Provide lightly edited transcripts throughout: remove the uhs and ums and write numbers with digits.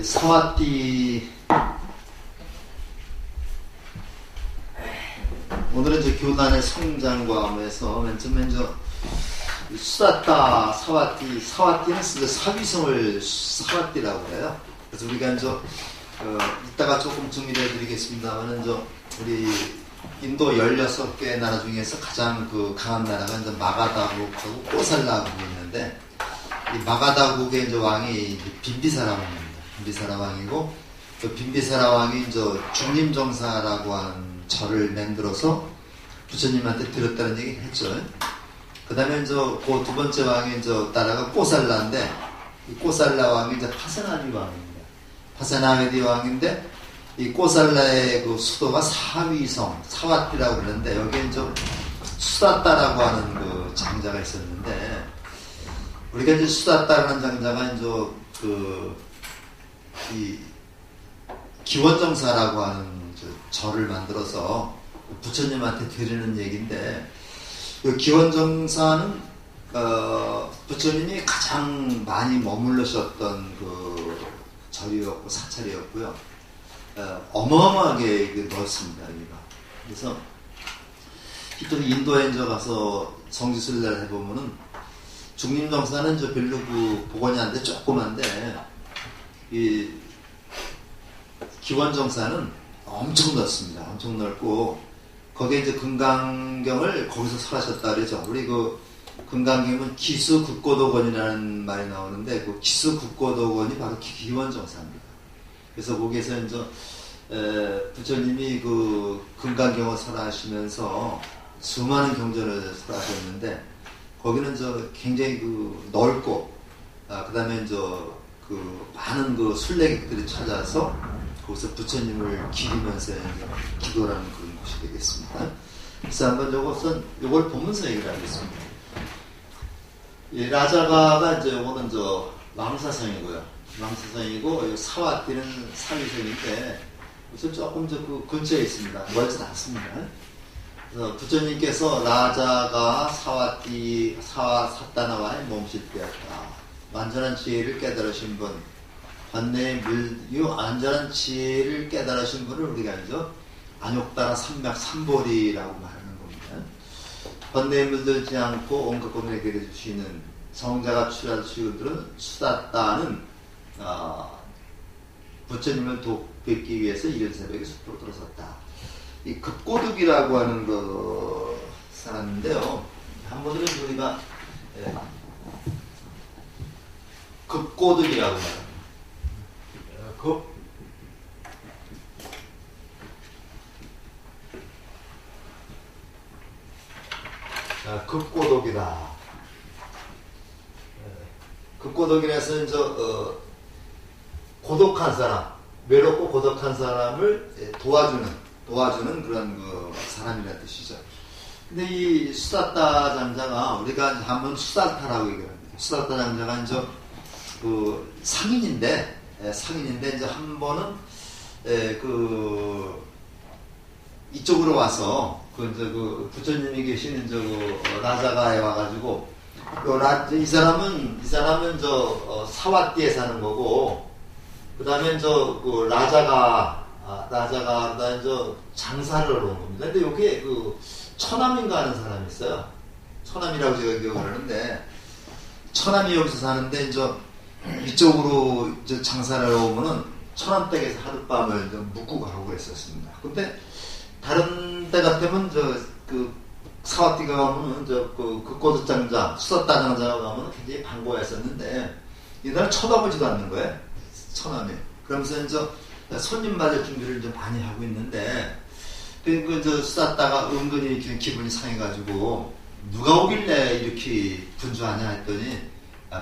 사와띠 오늘은 이제 교단의 성장과에서 맨 처음에 수다따 사와띠는 사위성을 사와띠라고 그래요. 그래서 우리가 이따가 조금 정리를 해드리겠습니다만은 우리 인도 16개 나라 중에서 가장 강한 나라가 마가다국하고 꼬살라국이 있는데, 이 마가다국의 왕이 빈비사라 왕입니다. 빈비사라 왕이고, 그 빈비사라 왕이 중림정사라고 하는 절을 만들어서 부처님한테 드렸다는 얘기를 했죠. 그 다음에 그 두 번째 왕이 나라가 꼬살라인데, 이 꼬살라 왕이 파사나디 왕입니다. 파사나디 왕인데, 이 꼬살라의 그 수도가 사위성, 사와띠라고 그러는데, 여기에 수다따라고 하는 그 장자가 있었는데, 우리가 수다따라는 장자가 이 기원정사라고 하는 절을 만들어서 부처님한테 드리는 얘기인데, 이 기원정사는 부처님이 가장 많이 머물러셨던 그 절이었고 사찰이었고요. 어마어마하게 넓습니다, 여기가. 그래서 또 인도에 가서 성지순례를 해보면은 중림정사는 별로 복원이 안 돼 조그만데, 이 기원정사는 엄청 넓습니다. 엄청 넓고, 거기에 금강경을 거기서 설하셨다 그러죠. 우리 금강경은 기수국고도건이라는 말이 나오는데, 그 기수국고도건이 바로 기원정사입니다. 그래서 거기에서 부처님이 금강경을 설하시면서 수많은 경전을 설하셨는데, 거기는 굉장히 넓고, 그 다음에 많은 순례객들이 찾아서 거기서 부처님을 기리면서 기도를 하는 그런 곳이 되겠습니다. 그래서 한번 요걸 보면서 얘기를 하겠습니다. 이 라자가가 요거는 왕사성이고요. 왕사성이고, 사와띠는 사위성인데, 우선 조금 근처에 있습니다. 멀진 않습니다. 그래서 부처님께서 라자가 사와사따나와의 몸실 때였다. 완전한 지혜를 깨달으신 분, 반내의 물유 안전한 지혜를 깨달으신 분을 우리가 안욕따라 삼맥 삼보리라고 말하는 겁니다. 번뇌에 물들지 않고 온갖 고민을 해결해 주시는 성자가 출하시는 분들은 수다따는 부처님을 뵙기 위해서 이른 새벽에 숲으로 들어섰다. 이 급고득이라고 하는 사람인데요. 한 번은 우리가 급고득이라고 말합니다. 급고독이다. 급고독이라서 고독한 사람, 외롭고 고독한 사람을 도와주는 그런 사람이라는 뜻이죠. 근데 이 수다따 장자가 우리가 한번 수다타라고 얘기합니다. 수다따 장자가 상인인데 한 번은 이쪽으로 와서 부처님이 계시는 라자가에 와가지고, 이 사람은 사와띠에 사는 거고, 그 다음에 라자가 장사를 하러 온 겁니다. 근데 여기에 처남인가 하는 사람이 있어요. 처남이라고 제가 기억을 하는데, 처남이 여기서 사는데 이쪽으로 장사를 하러 오면은 처남댁에서 하룻밤을 묵고 가고 그랬었습니다. 근데 다른 때 같으면 사와띠가 가면은 급고득장자 수다따 장자가 가면은 굉장히 반가워했었는데, 이날은 쳐다보지도 않는 거예요, 처남이. 그러면서 손님 맞을 준비를 좀 많이 하고 있는데, 수다따가 은근히 기분이 상해가지고 누가 오길래 이렇게 분주하냐 했더니,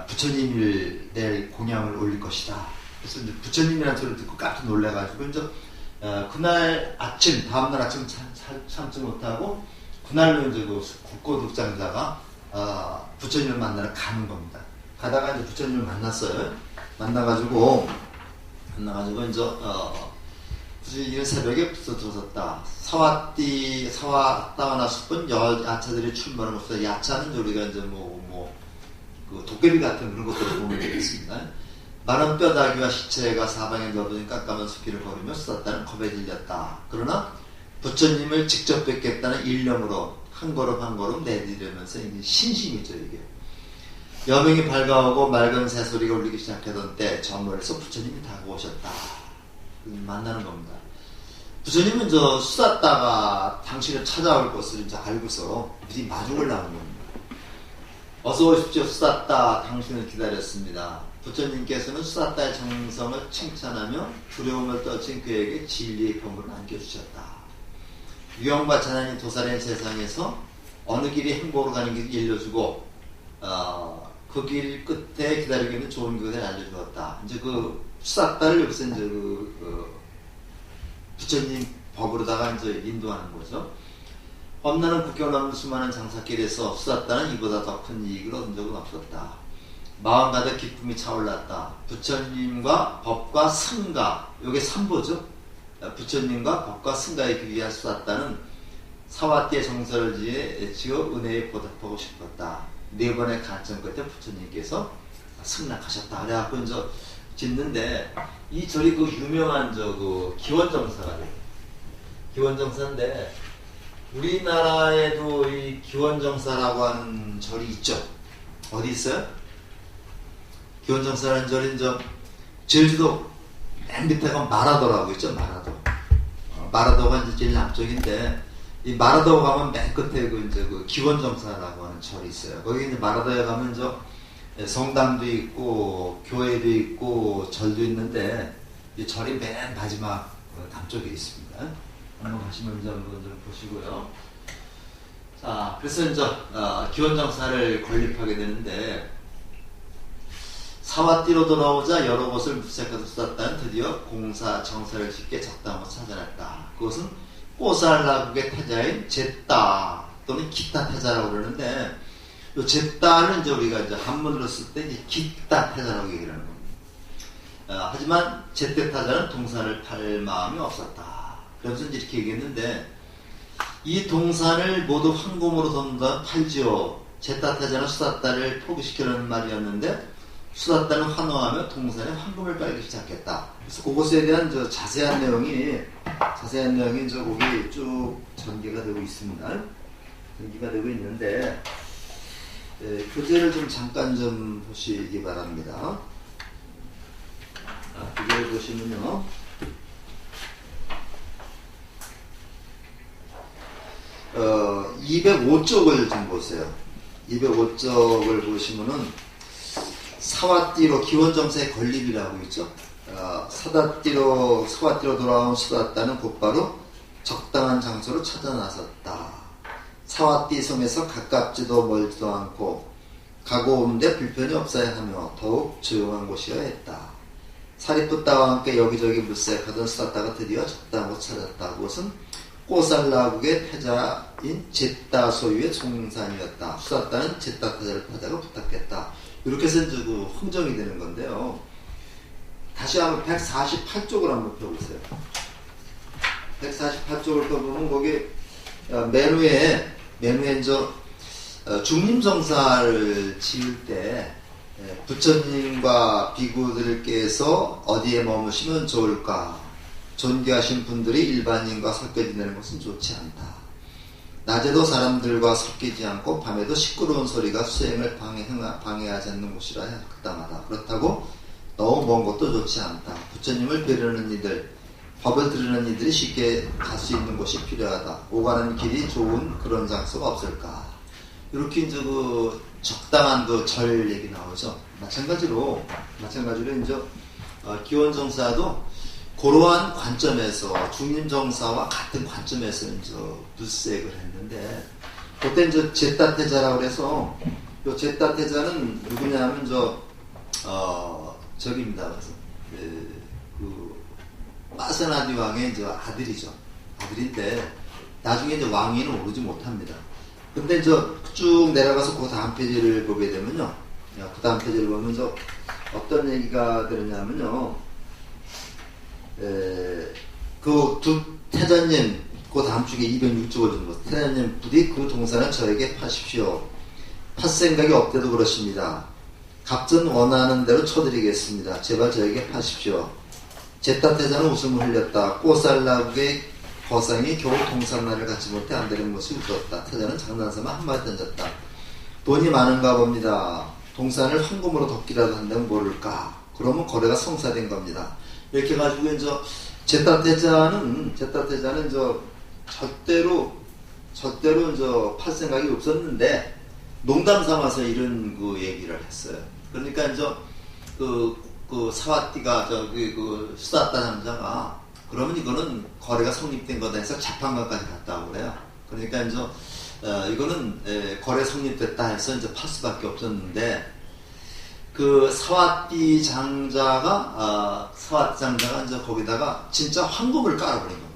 부처님을 내일 공양을 올릴 것이다. 그래서 부처님이라는 소리를 듣고 깜짝 놀래가지고 그날 아침, 다음날 아침 참지 못하고 그날로 국고득장자가 부처님을 만나러 가는 겁니다. 가다가 부처님을 만났어요. 만나가지고 부처님 새벽에 들어섰다. 사와따나 숲은 야차들이 출몰하는 곳이다. 야차는 우리가 도깨비 같은 그런 것들을 보면 되겠습니다. 마른 뼈다귀와 시체가 사방에 넓어진 깜깜한 숲길을 걸으며 수다따는 겁에 질렸다. 그러나 부처님을 직접 뵙겠다는 일념으로 한 걸음 한 걸음 내디려면서 이게 신심이죠, 이게. 여명이 밝아오고 맑은 새소리가 울리기 시작하던 때 전월에서 부처님이 다가오셨다. 만나는 겁니다. 부처님은 수다따가 당신을 찾아올 것을 이제 알고서 미리 마중을 나온 겁니다. 어서 오십시오, 수다따. 당신을 기다렸습니다. 부처님께서는 수다따의 정성을 칭찬하며 두려움을 떨친 그에게 진리의 보물을 안겨주셨다. 유형과 재난이 도사리는 세상에서 어느 길이 행복으로 가는 길을 알려주고 그 길 끝에 기다리고 있는 좋은 길을 알려주었다. 이제 그 수다따를 여기서 이제 부처님 법으로다가 이제 인도하는 거죠. 엄나는 국경을 넘는 수많은 장사길에서 수다따는 이보다 더 큰 이익을 얻은 적은 없었다. 마음 가득 기쁨이 차올랐다. 부처님과 법과 승가, 요게 삼보죠. 부처님과 법과 승가에 귀의한 수다따는 사와띠의 정설을 지어 은혜에 보답하고 싶었다. 네 번의 간청 끝에 부처님께서 승낙하셨다. 그래갖고 이제 짓는데, 이 절이 그 유명한 그 기원정사가 돼요. 기원정사인데, 우리나라에도 이 기원정사라고 하는 절이 있죠. 어디 있어요? 기원정사라는 절이 이제 제주도 맨 밑에가 마라도라고 있죠. 마라도가 이제 제일 남쪽인데, 이 마라도 가면 맨 끝에 그 기원정사라고 하는 절이 있어요. 거기 이제 마라도에 가면 성당도 있고 교회도 있고 절도 있는데, 이 절이 맨 마지막 남쪽에 있습니다. 한번 가시면 이제 한번 좀 보시고요. 자, 그래서 이제 기원정사를 건립하게 되는데, 사와띠로 돌아오자 여러 곳을 무색하듯 수다따는 드디어 공사 정사를 짓게 적당한 곳을 찾아냈다. 그것은 꼬살라국의 태자인 제따 또는 기타 태자라고 그러는데, 이 제따는 이제 우리가 이제 한문으로 쓸 때 이제 기타 태자라고 얘기를 하는 겁니다. 하지만 제때 태자는 동산을 팔 마음이 없었다. 그러면서 이제 이렇게 얘기했는데, 이 동산을 모두 황금으로 돈다 팔지요. 제따 태자는 수다따를 포기시키려는 말이었는데, 수다따는 환호하며 동산에 황금을 빨기 시작했다. 그래서 그것에 대한 자세한 내용이 거기 쭉 전개가 되고 있습니다. 전개가 되고 있는데, 교재를 좀 잠깐 좀 보시기 바랍니다. 교재를 보시면요, 어, 205쪽을 좀 보세요. 205쪽을 보시면은 사와띠로 기원정사의 건립이라고 있죠. 사와띠로 돌아온 수다따는 곧바로 적당한 장소로 찾아 나섰다. 사와띠 섬에서 가깝지도 멀지도 않고 가고 오는데 불편이 없어야 하며 더욱 조용한 곳이어야 했다. 사리푸따와 함께 여기저기 물색하던 수다따가 드디어 적당한 곳 찾았다. 그것은 꼬살라국의 태자인 제따 소유의 종산이었다. 수다따는 제따 태자를 타자고 부탁했다. 이렇게 해서 이제 흥정이 되는 건데요. 다시 한번 148쪽을 한번 펴보세요. 148쪽을 펴보면 거기 맨 위에 이제 중림정사를 지을 때 부처님과 비구들께서 어디에 머무시면 좋을까? 존귀하신 분들이 일반인과 섞여 지내는 것은 좋지 않다. 낮에도 사람들과 섞이지 않고 밤에도 시끄러운 소리가 수행을 방해하지 않는 곳이라 합당하다. 그렇다고 너무 먼 것도 좋지 않다. 부처님을 뵈려는 이들, 법을 들으는 이들이 쉽게 갈 수 있는 곳이 필요하다. 오가는 길이 좋은 그런 장소가 없을까. 이렇게 이제 적당한 절 얘기 나오죠. 마찬가지로 이제 기원정사도 그러한 관점에서 중림정사와 같은 관점에서 이제 물색을 했는데, 그때 이제 제따 태자라고 해서, 요 제따 태자는 누구냐면 저기입니다. 그래서 마세나디 왕의 이제 아들이죠. 아들인데 나중에 이제 왕위는 오르지 못합니다. 근데 쭉 내려가서 그 다음 페이지를 보게 되면요, 그 다음 페이지를 보면 어떤 얘기가 되느냐면요. 그 두 태자님, 그 다음 주에 206쪽을 준 것. 태자님 부디 그 동산을 저에게 파십시오. 팥 생각이 없대도 그러십니다. 갑전 원하는 대로 쳐드리겠습니다. 제발 저에게 파십시오. 제tat태자는 웃음을 흘렸다. 꽃살나무의 거상이 겨우 동산날을 갖지 못해 안 되는 것이 웃었다. 태자는 장난삼아 한마디 던졌다. 돈이 많은가 봅니다. 동산을 황금으로 덮기라도 한다면 모를까. 그러면 거래가 성사된 겁니다. 이렇게 해가지고 이제 제tat태자는 절대로 이제 팔 생각이 없었는데 농담 삼아서 이런 그 얘기를 했어요. 그러니까 이제 그 사와띠가 그 수다따 남자가 그러면 이거는 거래가 성립된 거다 해서 재판관까지 갔다고 그래요. 그러니까 이제 이거는 거래 성립됐다 해서 이제 팔 수밖에 없었는데 그 사와띠 장자가 이제 거기다가 진짜 황금을 깔아버린 겁니다.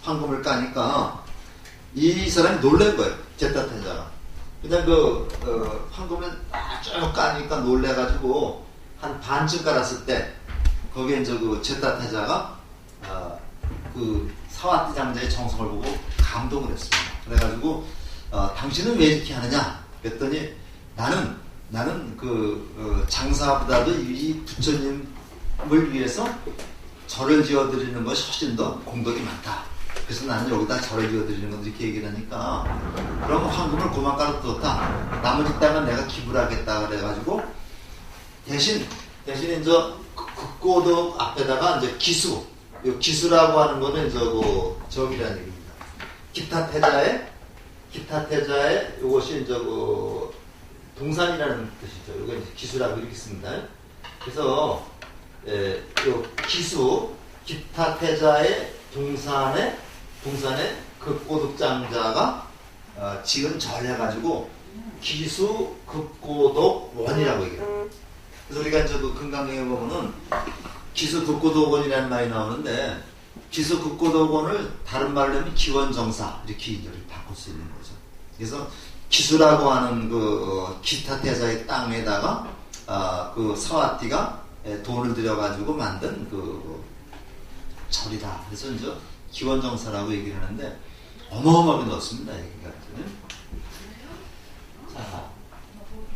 황금을 까니까 이 사람이 놀란 거예요. 제tat태자가. 그냥 황금을 쭉 까니까 놀래가지고 한 반쯤 깔았을 때 거기에 이제 그 제tat태자가 그 사와띠 장자의 정성을 보고 감동을 했습니다. 그래가지고 당신은 왜 이렇게 하느냐? 그랬더니 나는 장사보다도 이 부처님을 위해서 절을 지어드리는 것이 훨씬 더 공덕이 많다. 그래서 나는 여기다 절을 지어드리는 건 이렇게 얘기를 하니까 그럼 황금을 그만 깔아두었다. 나머지 땅은 내가 기부를 하겠다. 그래가지고 대신 이제 극고덕 앞에다가 이제 기수라고 하는 거는 이제 저기라는 얘기입니다. 기타태자의 이것이 이제 동산이라는 뜻이죠. 이거 기수라고 이렇게 씁니다. 그래서 요 기타태자의 동산에 극고덕장자가 지은 절 해가지고 기수 극고덕원이라고 얘기해요. 그래서 우리가 이제 그 금강경에 보면은 기수 극고덕원이라는 말이 나오는데 기수 극고덕원을 다른 말로 하면 기원정사 이렇게 바꿀 수 있는 거죠. 그래서 기수라고 하는 그 기타태자의 땅에다가 그 사와띠가 돈을 들여가지고 만든 그 절이다. 그래서 이제 기원정사라고 얘기를 하는데 어마어마하게 넣었습니다. 얘기가. 자,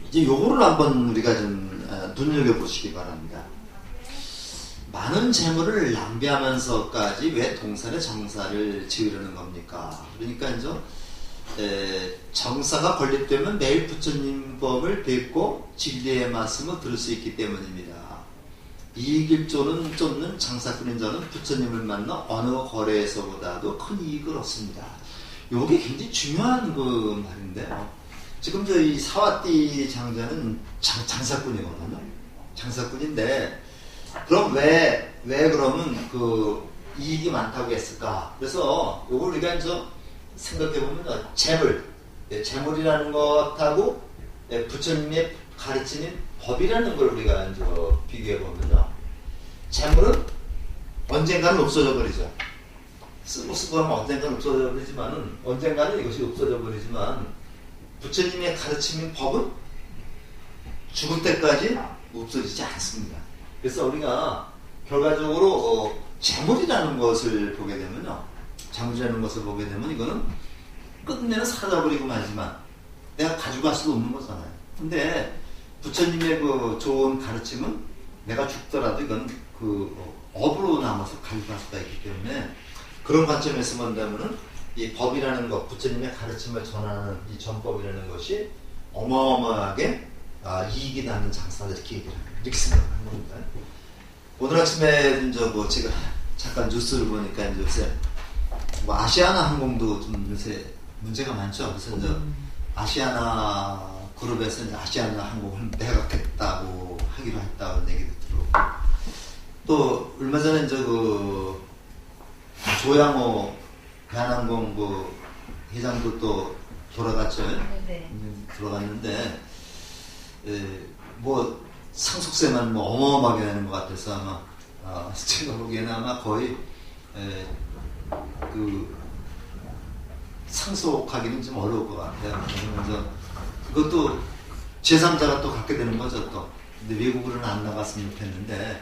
이제 요거를 한번 우리가 좀 눈여겨보시기 바랍니다. 많은 재물을 낭비하면서까지 왜 동산에 정사를 지으려는 겁니까? 그러니까 이제 정사가 건립되면 매일 부처님 법을 뵙고 진리의 말씀을 들을 수 있기 때문입니다. 이익을 쫓는 장사꾼인 자는 부처님을 만나 어느 거래에서보다도 큰 이익을 얻습니다. 요게 굉장히 중요한 그 말인데요. 지금 이 사와띠 장자는 장사꾼이거든요. 장사꾼인데 그럼 왜 그러면 그 이익이 많다고 했을까? 그래서 요걸 우리가 이제 생각해보면 재물이라는 것하고 부처님의 가르치는 법이라는 걸 우리가 이제 비교해보면요. 재물은 언젠가는 없어져 버리죠. 쓰고 하면 언젠가는 없어져 버리지만은, 언젠가는 이것이 없어져 버리지만, 부처님의 가르치는 법은 죽을 때까지 없어지지 않습니다. 그래서 우리가 결과적으로 재물이라는 것을 보게 되면요. 재물이라는 것을 보게 되면 이거는 끝내는 사라져버리고 말지만 내가 가져갈 수도 없는 거잖아요. 근데 부처님의 그 좋은 가르침은 내가 죽더라도 이건 그 업으로 남아서 가져갈 수가 있기 때문에 그런 관점에서 본다면은 이 법이라는 것, 부처님의 가르침을 전하는 이 전법이라는 것이 어마어마하게 이익이 나는 장사다 이렇게 얘기를 합니다. 이렇게 생각하는 겁니다. 오늘 아침에 제가 잠깐 뉴스를 보니까 이제 요새 아시아나 항공도 좀 요새 문제가 많죠. 그래서 이제 아시아나 그룹에서 이제 아시아나 항공을 매각했다고 하기로 했다고 얘기도 들었고, 또 얼마 전에 이제 그 조양호 대한항공 그 회장도 또 돌아갔죠. 네. 돌아갔는데 뭐 상속세만 뭐 어마어마하게 내는 것 같아서 아마 제가 보기에는 아마 거의 그 상속하기는 좀 어려울 것 같아요. 그러면서 그것도 제3자가 또 갖게 되는 거죠. 또 근데 외국으로는 안 나갔으면 좋겠는데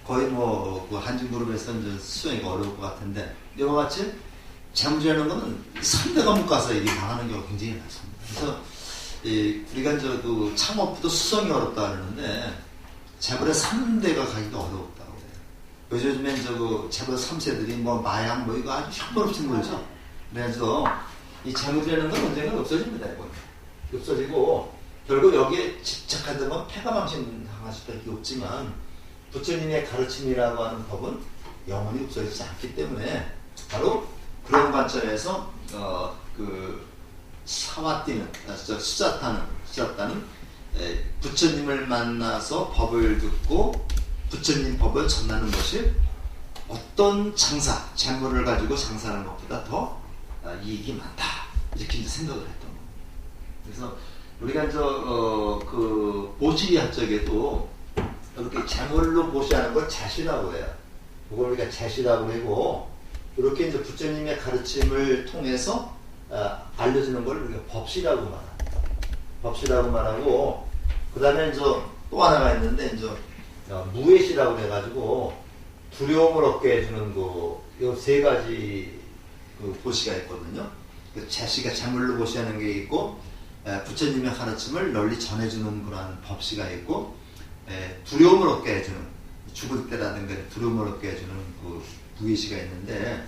거의 뭐 그 한진그룹에서 이제 수용이 어려울 것 같은데, 이와 같이 재물이라는 거는 선대가 못 가서 이게 당하는 경우가 굉장히 많습니다. 그래서 우리가 이제 그 창업부도 수성이 어렵다 그러는데 재벌의 3대가 가기가 어렵다고 그래요. 요즘엔 그 재벌 3세들이 뭐 마약 뭐 이거 아주 형벌없이 놀죠. 그래서 이 재물이라는 건 언젠가 없어집니다. 이건. 없어지고 결국 여기에 집착하다 보면 패가망신당할 수밖에 없지만 부처님의 가르침이라고 하는 법은 영원히 없어지지 않기 때문에 바로 그런 관점에서 그 사와띠는 수자타는 부처님을 만나서 법을 듣고 부처님 법을 전하는 것이 어떤 장사, 재물을 가지고 장사하는 것보다 더 이익이 많다. 이렇게 이제 생각을 했던 겁니다. 그래서 우리가 이제 그 보시리학 쪽에도 이렇게 재물로 보시하는 걸 자시라고 해요. 그걸 우리가 자시라고 하고 이렇게 이제 부처님의 가르침을 통해서 알려주는 걸 우리가 법시라고 말합니다. 법시라고 말하고 그 다음에 이제 또 하나가 있는데 이제 무예시라고 해가지고 두려움을 얻게 해주는 요 세 가지 그 보시가 있거든요. 자시가 재물로 보시하는 게 있고 부처님의 가르침을 널리 전해주는 그런 법시가 있고 두려움을 얻게 해주는 죽을 때라든가 두려움을 얻게 해주는 그 무예시가 있는데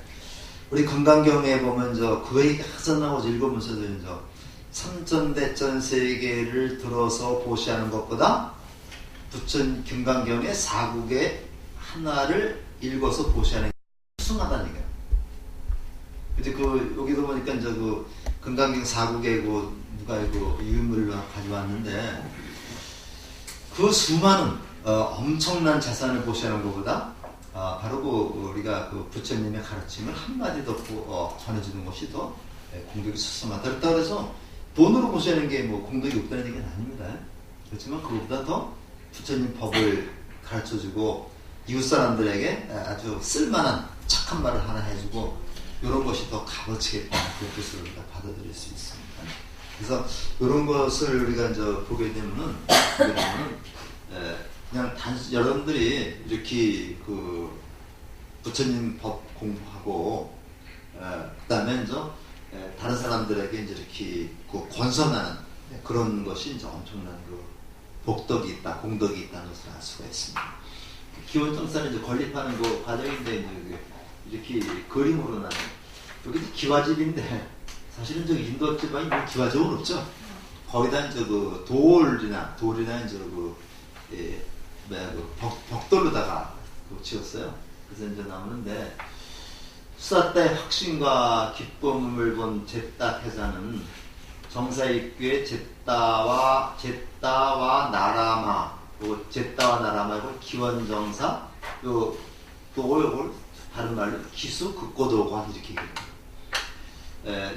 우리 건강경에 보면 그 얘기 항상 나오죠. 읽으면서도 삼천대천 세계를 들어서 보시하는 것보다 부처님 금강경의 사국의 하나를 읽어서 보시하는 게 수승하다는 얘기예요. 이제 여기도 보니까 이제 금강경 사국의 누가 유물로 가져왔는데 그 수많은 엄청난 자산을 보시하는 것보다 바로 우리가 부처님의 가르침을 한마디 더 전해주는 것이 더 공덕이 수승하다. 그렇다고 해서 돈으로 보시는 게 공덕이 없다는 얘기는 아닙니다. 그렇지만 그것보다 더 부처님 법을 가르쳐주고 이웃 사람들에게 아주 쓸만한 착한 말을 하나 해주고 이런 것이 더 값어치겠다. 그런 뜻을 우리가 받아들일 수 있습니다. 그래서 이런 것을 우리가 이제 보게 되면은 그냥 여러분들이 이렇게 부처님 법 공부하고 그다음에 이제 다른 사람들에게 이제 이렇게 권선하는 그런 것이 이제 엄청난 복덕이 있다, 공덕이 있다는 것을 알 수가 있습니다. 기원정사는 이제 건립하는 과정인데 이렇게 그림으로 나는 여기 기와집인데 사실은 인도 지방이 기와집은 없죠. 거기다 이제 돌이나 이제 벽돌로다가 지었어요. 그래서 이제 나오는데 수사따의 확신과 기쁨을 본 제따 태자는 정사입구에 제따와 나라마 기원정사 또 다른 말로 기수 극고도관 이렇게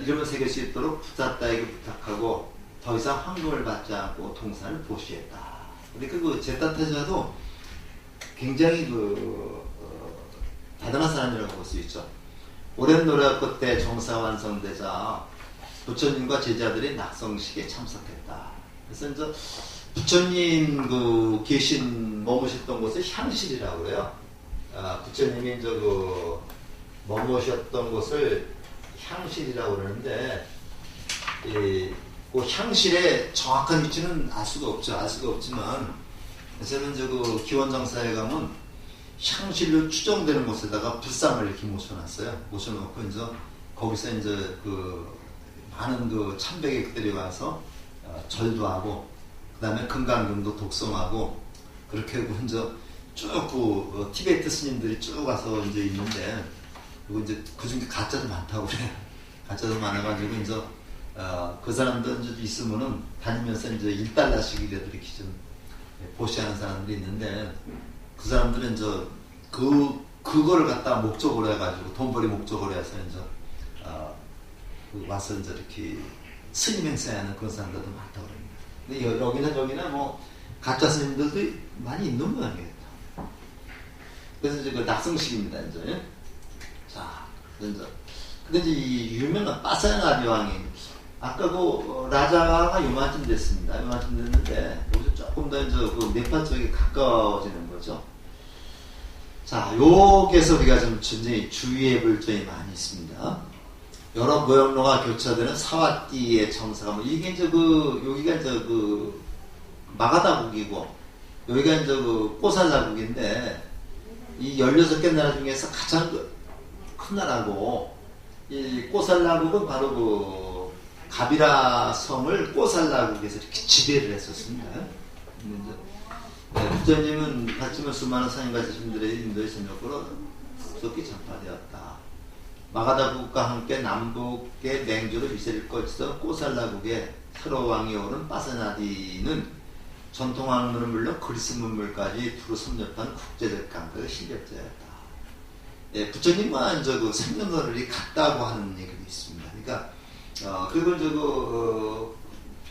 이름을 새길 수 있도록 부사따에게 부탁하고 더 이상 황금을 받지 않고 동산을 보시했다. 그러니까 제따 태자도 굉장히 대단한 사람이라고 볼 수 있죠. 오랜 노력 끝에 정사 완성되자 부처님과 제자들이 낙성식에 참석했다. 그래서 이제 부처님 계신 머무셨던 곳을 향실이라고 그래요. 부처님이 이제 머무셨던 곳을 향실이라고 그러는데 그 향실의 정확한 위치는 알 수가 없지만 그래서는 이제 기원정사에 가면 향실로 추정되는 곳에다가 불상을 이렇게 모셔놓고 이제 거기서 이제 많은 참배객들이 와서 절도 하고 그다음에 금강경도 독송하고 그렇게 하고 이제 쭉 티베트 스님들이 쭉 와서 이제 있는데 그리고 이제 그중에 가짜도 많다고 그래요. 가짜도 많아가지고 이제 그 사람들 이제 있으면은 다니면서 이제 1달러씩이라도 이렇게 좀 보시하는 사람들이 있는데 그 사람들은 이제 그거를 갖다 목적으로 해가지고 돈벌이 목적으로 해서 이제 와서 이제 이렇게 스님 행사하는 그런 사람들도 많다고 그럽니다. 근데 여기나 저기나 가짜 스님들도 많이 있는 모양이에요. 그래서 이제 낙성식입니다, 이제. 자, 근데 이제 이 유명한 빠사야나비 왕이 아까 라자가 요만큼 됐습니다. 요만큼 됐는데 여기서 조금 더 이제 네팔 쪽에 가까워지는 거죠. 자, 여기에서 우리가 좀 굉장히 주의해 볼 점이 많이 있습니다. 여러 모형로가 교차되는 사와띠의 정사가 뭐 이게 이제 그 여기가 이제 그 마가다국이고 여기가 이제 그 꼬살라국인데 이 16개 나라 중에서 가장 큰 나라고 이 꼬살라국은 바로 그 가비라 성을 꼬살라국에서 이렇게 지배를 했었습니다. 부처님은 받지만 수많은 상인과 스님들의 인도의 전역으로 급속히 전파되었다. 마가다국과 함께 남북의 맹주로 미세를 거쳐서 꼬살라국의 새로 왕이 오른 파세나디는 전통 학문은 물론 그리스 문물까지 두루 섭렵한 국제적 감각의 실력자였다. 예, 부처님과 이제 그 생년월일이 같다고 하는 얘기도 있습니다. 그러니까 그리고 이제 그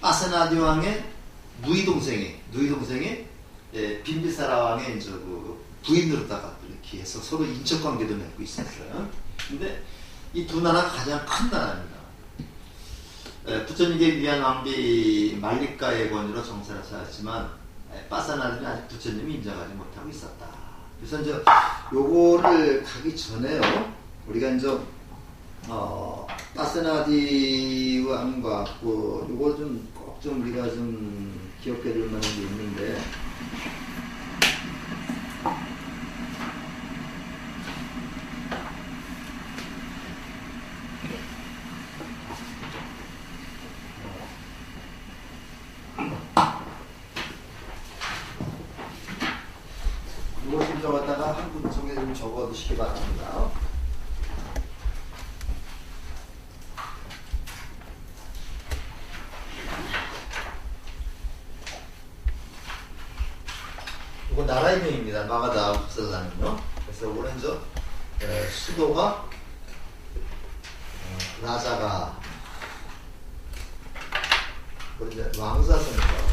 파세나디 왕의 누이 동생이 예, 빈비사라 왕의 이제 그 부인으로다가 이렇게 해서 서로 인척 관계도 맺고 있었어요. 근데 이 두 나라가 가장 큰 나라입니다. 예, 부처님께 위한 왕비 말리카의 권위로 정사를 쌓았지만 파세나디는 아직 부처님이 인정하지 못하고 있었다. 그래서 이제 요거를 가기 전에요. 우리가 이제 파세나디 왕과 요거 좀 꼭 좀 우리가 좀 기억해 둘 만한 게 있는데 이거 좀 적었다가 한분 속에 좀 적어두시기 바랍니다. 이거 나라 이름입니다. 마가다 국살라는요. 그래서 오늘 수도가 라자가 이제 왕사성이라고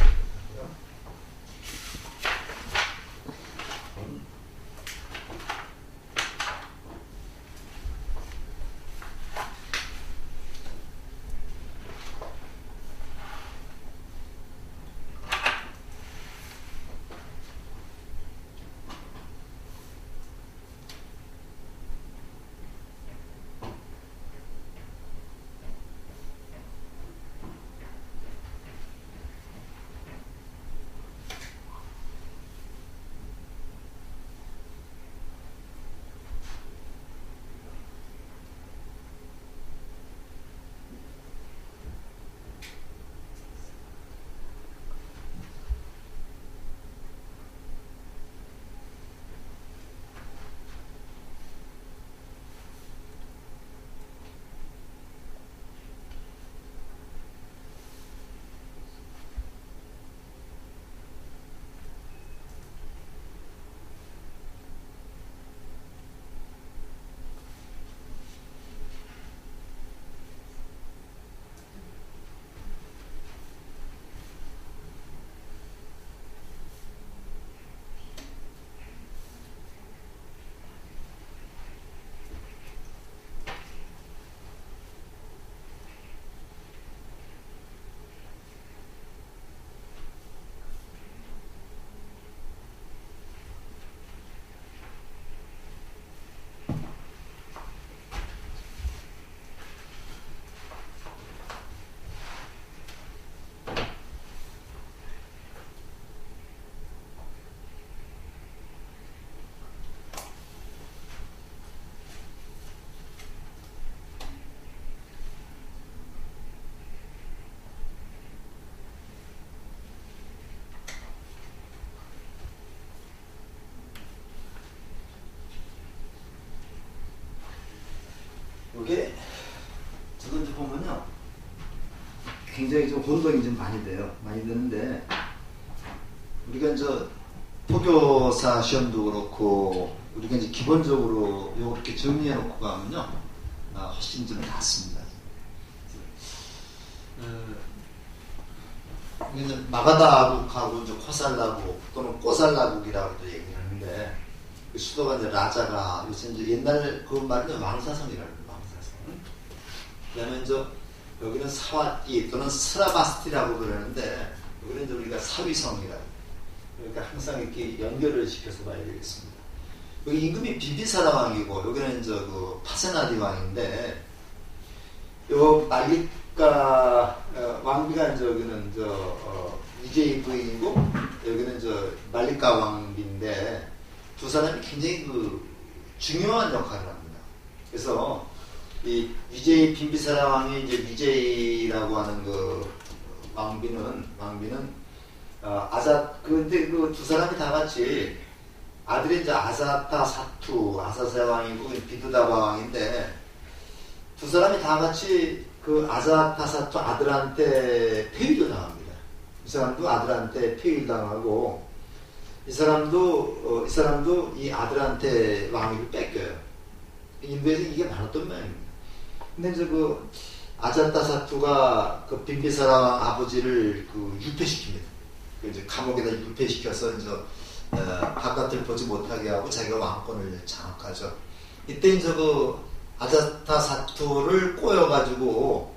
이게 지금 보면요 굉장히 좀 혼동이 좀 많이 돼요. 많이 되는데 우리가 이제 포교사 시험도 그렇고 우리가 이제 기본적으로 이렇게 정리해 놓고 가면요 훨씬 좀 낫습니다. 이제 마가다국하고 이제 코살라국 또는 꼬살라국이라고도 얘기를 하는데 그 수도가 이제 라자가 요새 이제 옛날 그 말은 왕사성이라고 해요. 왕사성. 그다음에 이제 여기는 사와띠 또는 스라바스티라고 그러는데 여기는 이제 우리가 사위성이라고. 그러니까 항상 이렇게 연결을 시켜서 봐야 되겠습니다. 여기 임금이 비비사라 왕이고 여기는 이제 그 파세나디 왕인데 요 말리카 왕비가 여기는 위제이 부인이고 여기는 말리카 왕비인데 두 사람이 굉장히 중요한 역할을 합니다. 그래서 이 위제이 빈비사라 왕이 이제 위제이라고 하는 왕비는 근데 두 사람이 다 같이 아들이 이제 아사타 사투 아사세 왕이고 비드다바 왕인데 두 사람이 다 같이 아사타 사투 아들한테 폐위를 당합니다. 이 사람도 아들한테 폐위를 당하고 이 사람도 이 아들한테 왕위를 뺏겨요. 인도에서 이게 많았던 모양입니다. 근데 이제 아자타 사투가 빈비사라 왕 아버지를 유폐시킵니다. 이제 감옥에다 유폐시켜서 이제 바깥을 보지 못하게 하고 자기가 왕권을 장악하죠. 이때 이제 아자타 사투를 꼬여가지고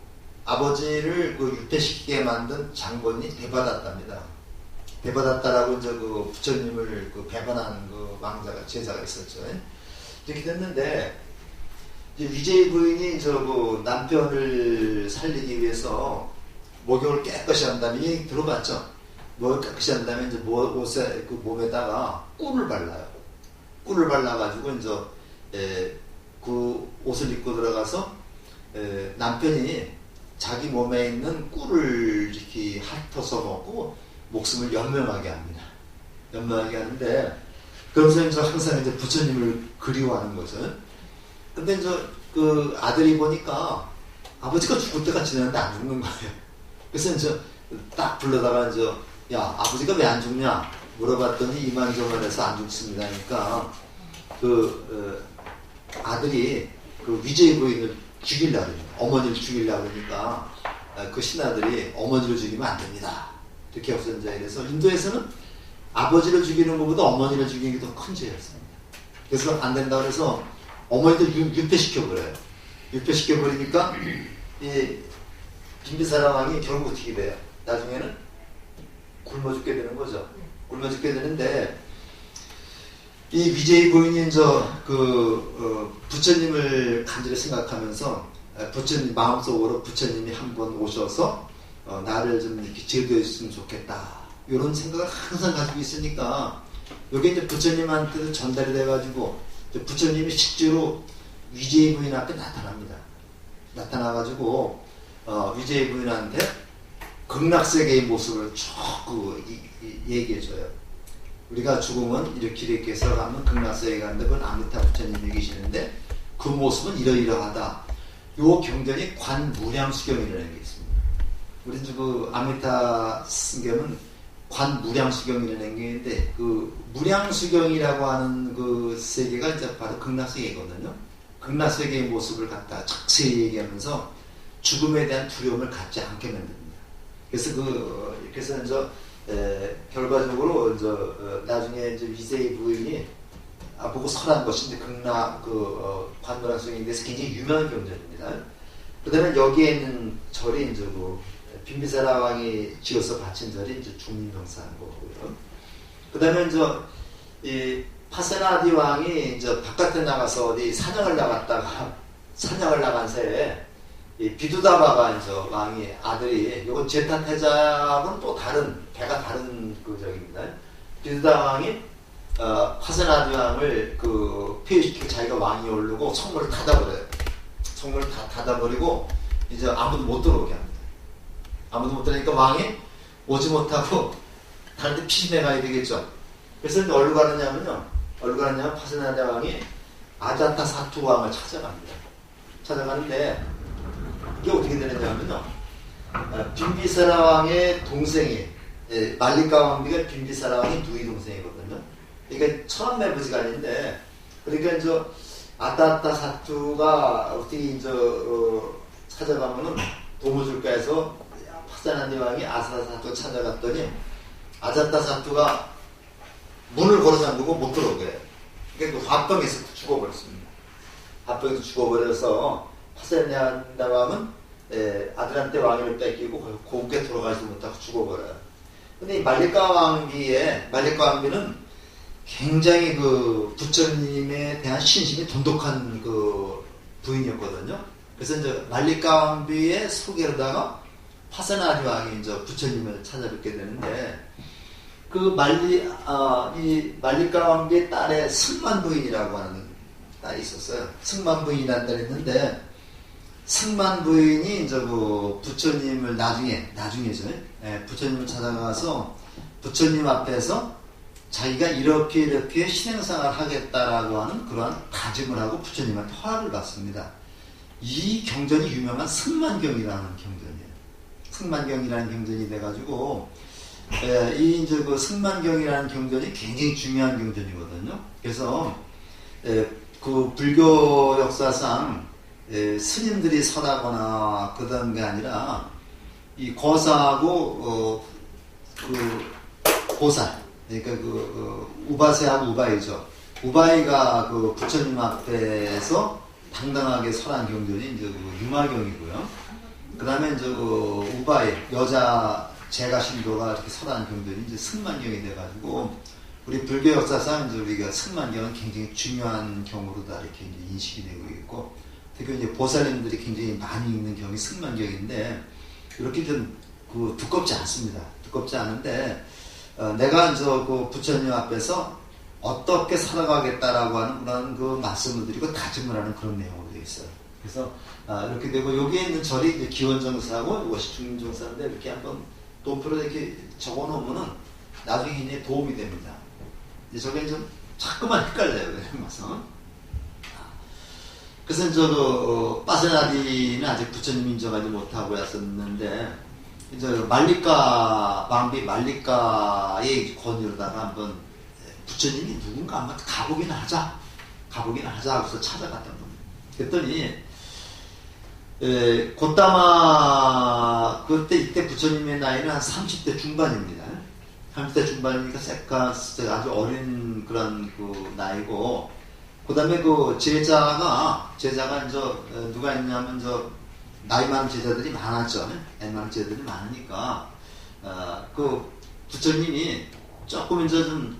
아버지를 유폐시키게 만든 장본이 대바다타입니다. 대바다타라고 이제 부처님을 배반한 왕자가 제자가 있었죠. 이렇게 됐는데 이제 위제이 부인이 남편을 살리기 위해서 목욕을 깨끗이 한 다음에 들어봤죠. 목욕을 깨끗이 한 다음에 이제 옷에 몸에다가 꿀을 발라요. 꿀을 발라가지고 이제 옷을 입고 들어가서 남편이 자기 몸에 있는 꿀을 이렇게 핥아서 먹고 목숨을 연명하게 합니다. 연명하게 하는데 그러면서 이제 항상 이제 부처님을 그리워하는 거죠. 근데 이제 아들이 보니까 아버지가 죽을 때가 지났는데 안 죽는 거예요. 그래서 이제 딱 불러다가 이제 야 아버지가 왜 안 죽냐 물어봤더니 이만저만해서 안 죽습니다. 그러니까 아들이 위제이 부인을 죽이려고 그러니까 어머니를 죽이려고 그러니까 신하들이 어머니를 죽이면 안 됩니다. 이렇게 해서 이제 그래서 인도에서는 아버지를 죽이는 것보다 어머니를 죽이는 게 더 큰 죄였습니다. 그래서 안 된다고 해서 어머니들 유폐시켜버려요. 유폐시켜버리니까 이 빈비사라 왕이 결국 어떻게 돼요? 나중에는 굶어 죽게 되는 거죠. 굶어 죽게 되는데 이 위제이 부인이 부처님을 간절히 생각하면서 부처님 마음속으로 부처님이 한번 오셔서 나를 좀 이렇게 제도해 줬으면 좋겠다. 이런 생각을 항상 가지고 있으니까 이게 이제 부처님한테도 전달이 돼가지고 부처님이 실제로 위제이 부인 앞에 나타납니다. 나타나가지고 위제이 부인한테 극락세계의 모습을 쭉 얘기해줘요. 우리가 죽으면 이렇게 해서 가면 극락세계 가는데 그건 아미타 부처님이 계시는데 그 모습은 이러이러하다. 요 경전이 관무량수경이라는 게 있습니다. 우리 이제 아미타 승경은 관무량수경이라는 게 있는데 무량수경이라고 하는 세계가 이제 바로 극락세계거든요. 극락세계의 모습을 갖다 자세히 얘기하면서 죽음에 대한 두려움을 갖지 않게 만듭니다. 그래서 이제 결과적으로 이제 나중에 이제 위제이 부인이 보고 설한 것이 이제 관무량수경에 대해서 굉장히 유명한 경전입니다. 그다음에 여기에 있는 절이 이제 빈비사라 왕이 지어서 바친 절이 이제 중림동사한 거고요. 그 다음에 이제 이 파세나디 왕이 이제 바깥에 나가서 어디 사냥을 나간 새에 이 비두다바가 이제 왕이 아들이 요건 제타태자하고는 또 배가 다른 적입니다. 비두다 왕이 파세나디 왕을 폐위시키고 자기가 왕이 오르고 성문을 닫아버려요. 성문을 다 닫아버리고 이제 아무도 못 들어오게 합니다. 아무도 못 들으니까 왕이 오지 못하고 다른 데 피신해 가야 되겠죠. 그래서 이제 어디로 가느냐면 파세나디 왕이 아자타 사투 왕을 찾아갑니다. 찾아가는데 이게 어떻게 되느냐면요. 빈비사라 왕의 동생이 말리카 왕비가 빈비사라 왕의 누이 동생이거든요. 그러니까 천암매부지간인데 그러니까 이제 아타타 사투가 어떻게 이제 찾아가면은 도무줄가에서 파세나디 왕이 아사타 사투 찾아갔더니 아자타 사투가 문을 걸어 잠그고 못 들어오게 해요. 그러니까 합병에서 죽어버렸습니다. 합병에서 죽어버려서 파세나디 왕은 아들한테 왕위를 뺏기고 곱게 돌아가지도 못하고 죽어버려요. 근데 이 말리카 왕비는 굉장히 부처님에 대한 신심이 돈독한 부인이었거든요. 그래서 이제 말리까왕비의 소개로다가 파세나리 왕이 이제 부처님을 찾아뵙게 되는데, 이 말리까왕비의 딸의 승만부인이라고 하는 딸이 있었어요. 승만부인이라는 딸이 있는데, 승만부인이 이제 그 부처님을 나중에죠. 부처님을 찾아가서 부처님 앞에서 자기가 이렇게 신행생활을 하겠다라고 하는 그러한 다짐을 하고 부처님한테 허락을 받습니다. 이 경전이 유명한 승만경이라는 경전이에요. 승만경이라는 경전이 돼가지고, 이제 그 승만경이라는 경전이 굉장히 중요한 경전이거든요. 그래서, 그 불교 역사상, 스님들이 설하거나 그런 게 아니라, 이 거사하고, 그 보살, 그러니까 우바세하고 우바이죠. 우바이가 그 부처님 앞에서 당당하게 설한 경전이 이제 그 유마경이고요. 그 다음에 이제 그 우바이, 여자 제가신도가 이렇게 설한 경전이 이제 승만경이 돼가지고, 우리 불교 역사상 이제 우리가 승만경은 굉장히 중요한 경으로 다 이렇게 이제 인식이 되고 있고, 특히 이제 보살님들이 굉장히 많이 읽는 경이 승만경인데, 이렇게 좀 그 두껍지 않습니다. 두껍지 않은데, 내가 이제 그 부처님 앞에서 어떻게 살아가겠다라고 하는 그런 그 말씀을 드리고 다짐을 하는 그런 내용으로 되어 있어요. 그래서 이렇게 되고, 여기에 있는 절이 이제 기원정사하고 워시중림정사인데, 이렇게 한번 도표로 이렇게 적어 놓으면은 나중에 이제 도움이 됩니다. 이제 저게 좀 자꾸만 헷갈려요. 그래서. 그래서 이제 빠세나리는 아직 부처님 인정하지 못하고 왔었는데, 이제 말리까 왕비 말리까의 권유로다가 한번 부처님이 누군가 한번 가보긴 하자 하고서 찾아갔던 겁니다. 그랬더니 이때 부처님의 나이는 한 30대 중반입니다. 30대 중반이니까 아주 어린 그런 그 나이고, 그 다음에 그 제자가 이제 누가 있냐면 나이 많은 제자들이 많았죠. 나이 많은 제자들이 많으니까, 그 부처님이 조금 이제 좀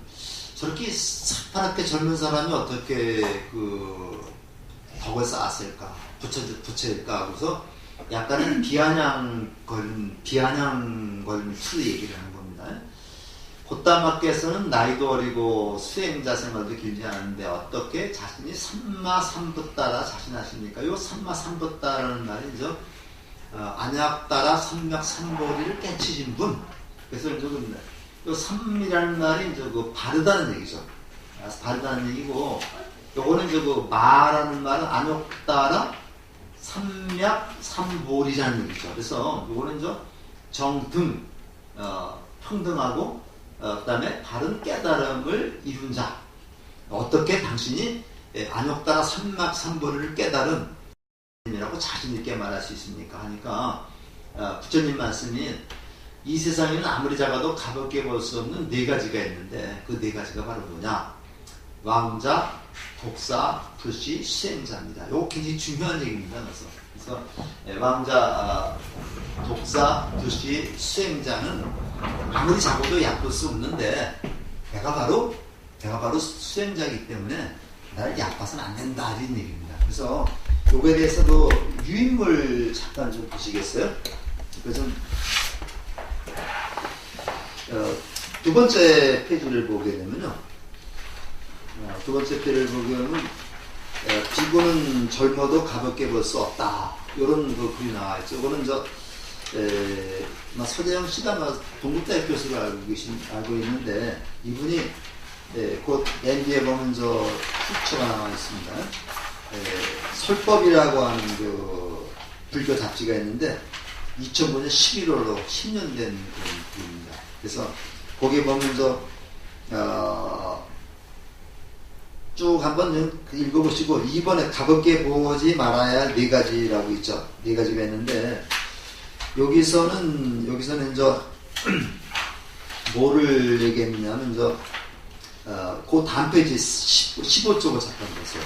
저렇게 새파랗게 젊은 사람이 어떻게 그 덕을 쌓았을까? 부처일까? 하고서 약간은 비아냥 걸린 투 얘기를 하는 겁니다. 곧다마께서는 나이도 어리고 수행자 생활도 길지 않은데 어떻게 자신이 삼마삼부따라 자신하십니까? 요 삼마삼부따라는 말이 이제 안약따라 삼맥삼보리를 깨치신 분. 그래서 이제 요 삼이라는 말이 이제 그 바르다는 얘기죠. 바르다는 얘기고, 요거는 이제 그 마라는 말은 안욕따라 삼맥삼보리라는 얘기죠. 그래서 요거는 이제 정등, 평등하고, 그 다음에 바른 깨달음을 이룬 자. 어떻게 당신이 안욕따라 삼맥삼보리를 깨달은 이라고 자신있게 말할 수 있습니까? 하니까 부처님 말씀이 이 세상에는 아무리 작아도 가볍게 볼 수 없는 네 가지가 있는데, 그 네 가지가 바로 뭐냐? 왕자, 독사, 불시, 수행자입니다. 이거 굉장히 중요한 얘기입니다. 그래서 왕자, 독사, 불시, 수행자는 아무리 작아도 얕볼 수 없는데, 내가 바로 수행자이기 때문에 나를 얕봐서는 안 된다, 이런 얘기입니다. 그래서 요거에 대해서도 유인물 잠깐 좀 보시겠어요? 그래서 두 번째 페이지를 보게 되면요. 두 번째 페이지를 보게 되면, 비구는 젊어도 가볍게 볼 수 없다. 요런 그 글이 나와 있죠. 이거는 서재영 씨가 동국대학 교수로 알고 있는데, 이분이 곧 맨 뒤에 보면 후처가 나와 있습니다. 설법이라고 하는 그 불교 잡지가 있는데 2005년 11월로 10년 된 글입니다. 그래서 거기에 보면 쭉 한번 읽어보시고, 이번에 가볍게 보지 말아야 할 네 가지라고 있죠. 네 가지가 있는데, 여기서는 이제 뭐를 얘기했냐면 그 다음 페이지 15쪽을 잠깐 보세요.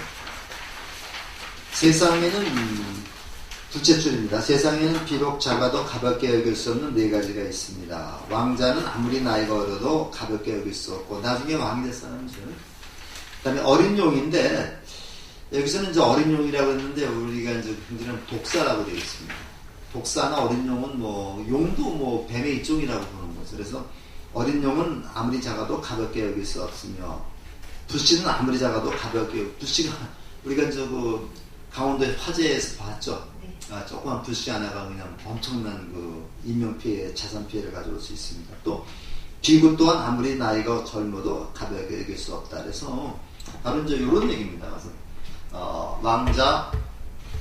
둘째 줄입니다. 세상에는 비록 작아도 가볍게 여길 수 없는 네 가지가 있습니다. 왕자는 아무리 나이가 어려도 가볍게 여길 수 없고, 나중에 왕이 될 사람이죠. 그 다음에 어린 용인데, 여기서는 이제 어린 용이라고 했는데 우리가 이제 흔히는 독사라고 되어 있습니다. 독사나 어린 용은 뭐 용도 뭐 뱀의 일종이라고 보는 거죠. 그래서 어린 용은 아무리 작아도 가볍게 여길 수 없으며 불씨는 아무리 작아도 가볍게 불씨가 우리가 이제 그 강원도의 화재에서 봤죠. 조그만 불씨 하나가 그냥 엄청난 그 인명피해, 자산피해를 가져올 수 있습니다. 또 비구 또한 아무리 나이가 젊어도 가볍게 여길 수 없다. 그래서 바로 이제 이런 얘기입니다. 그래서 왕자,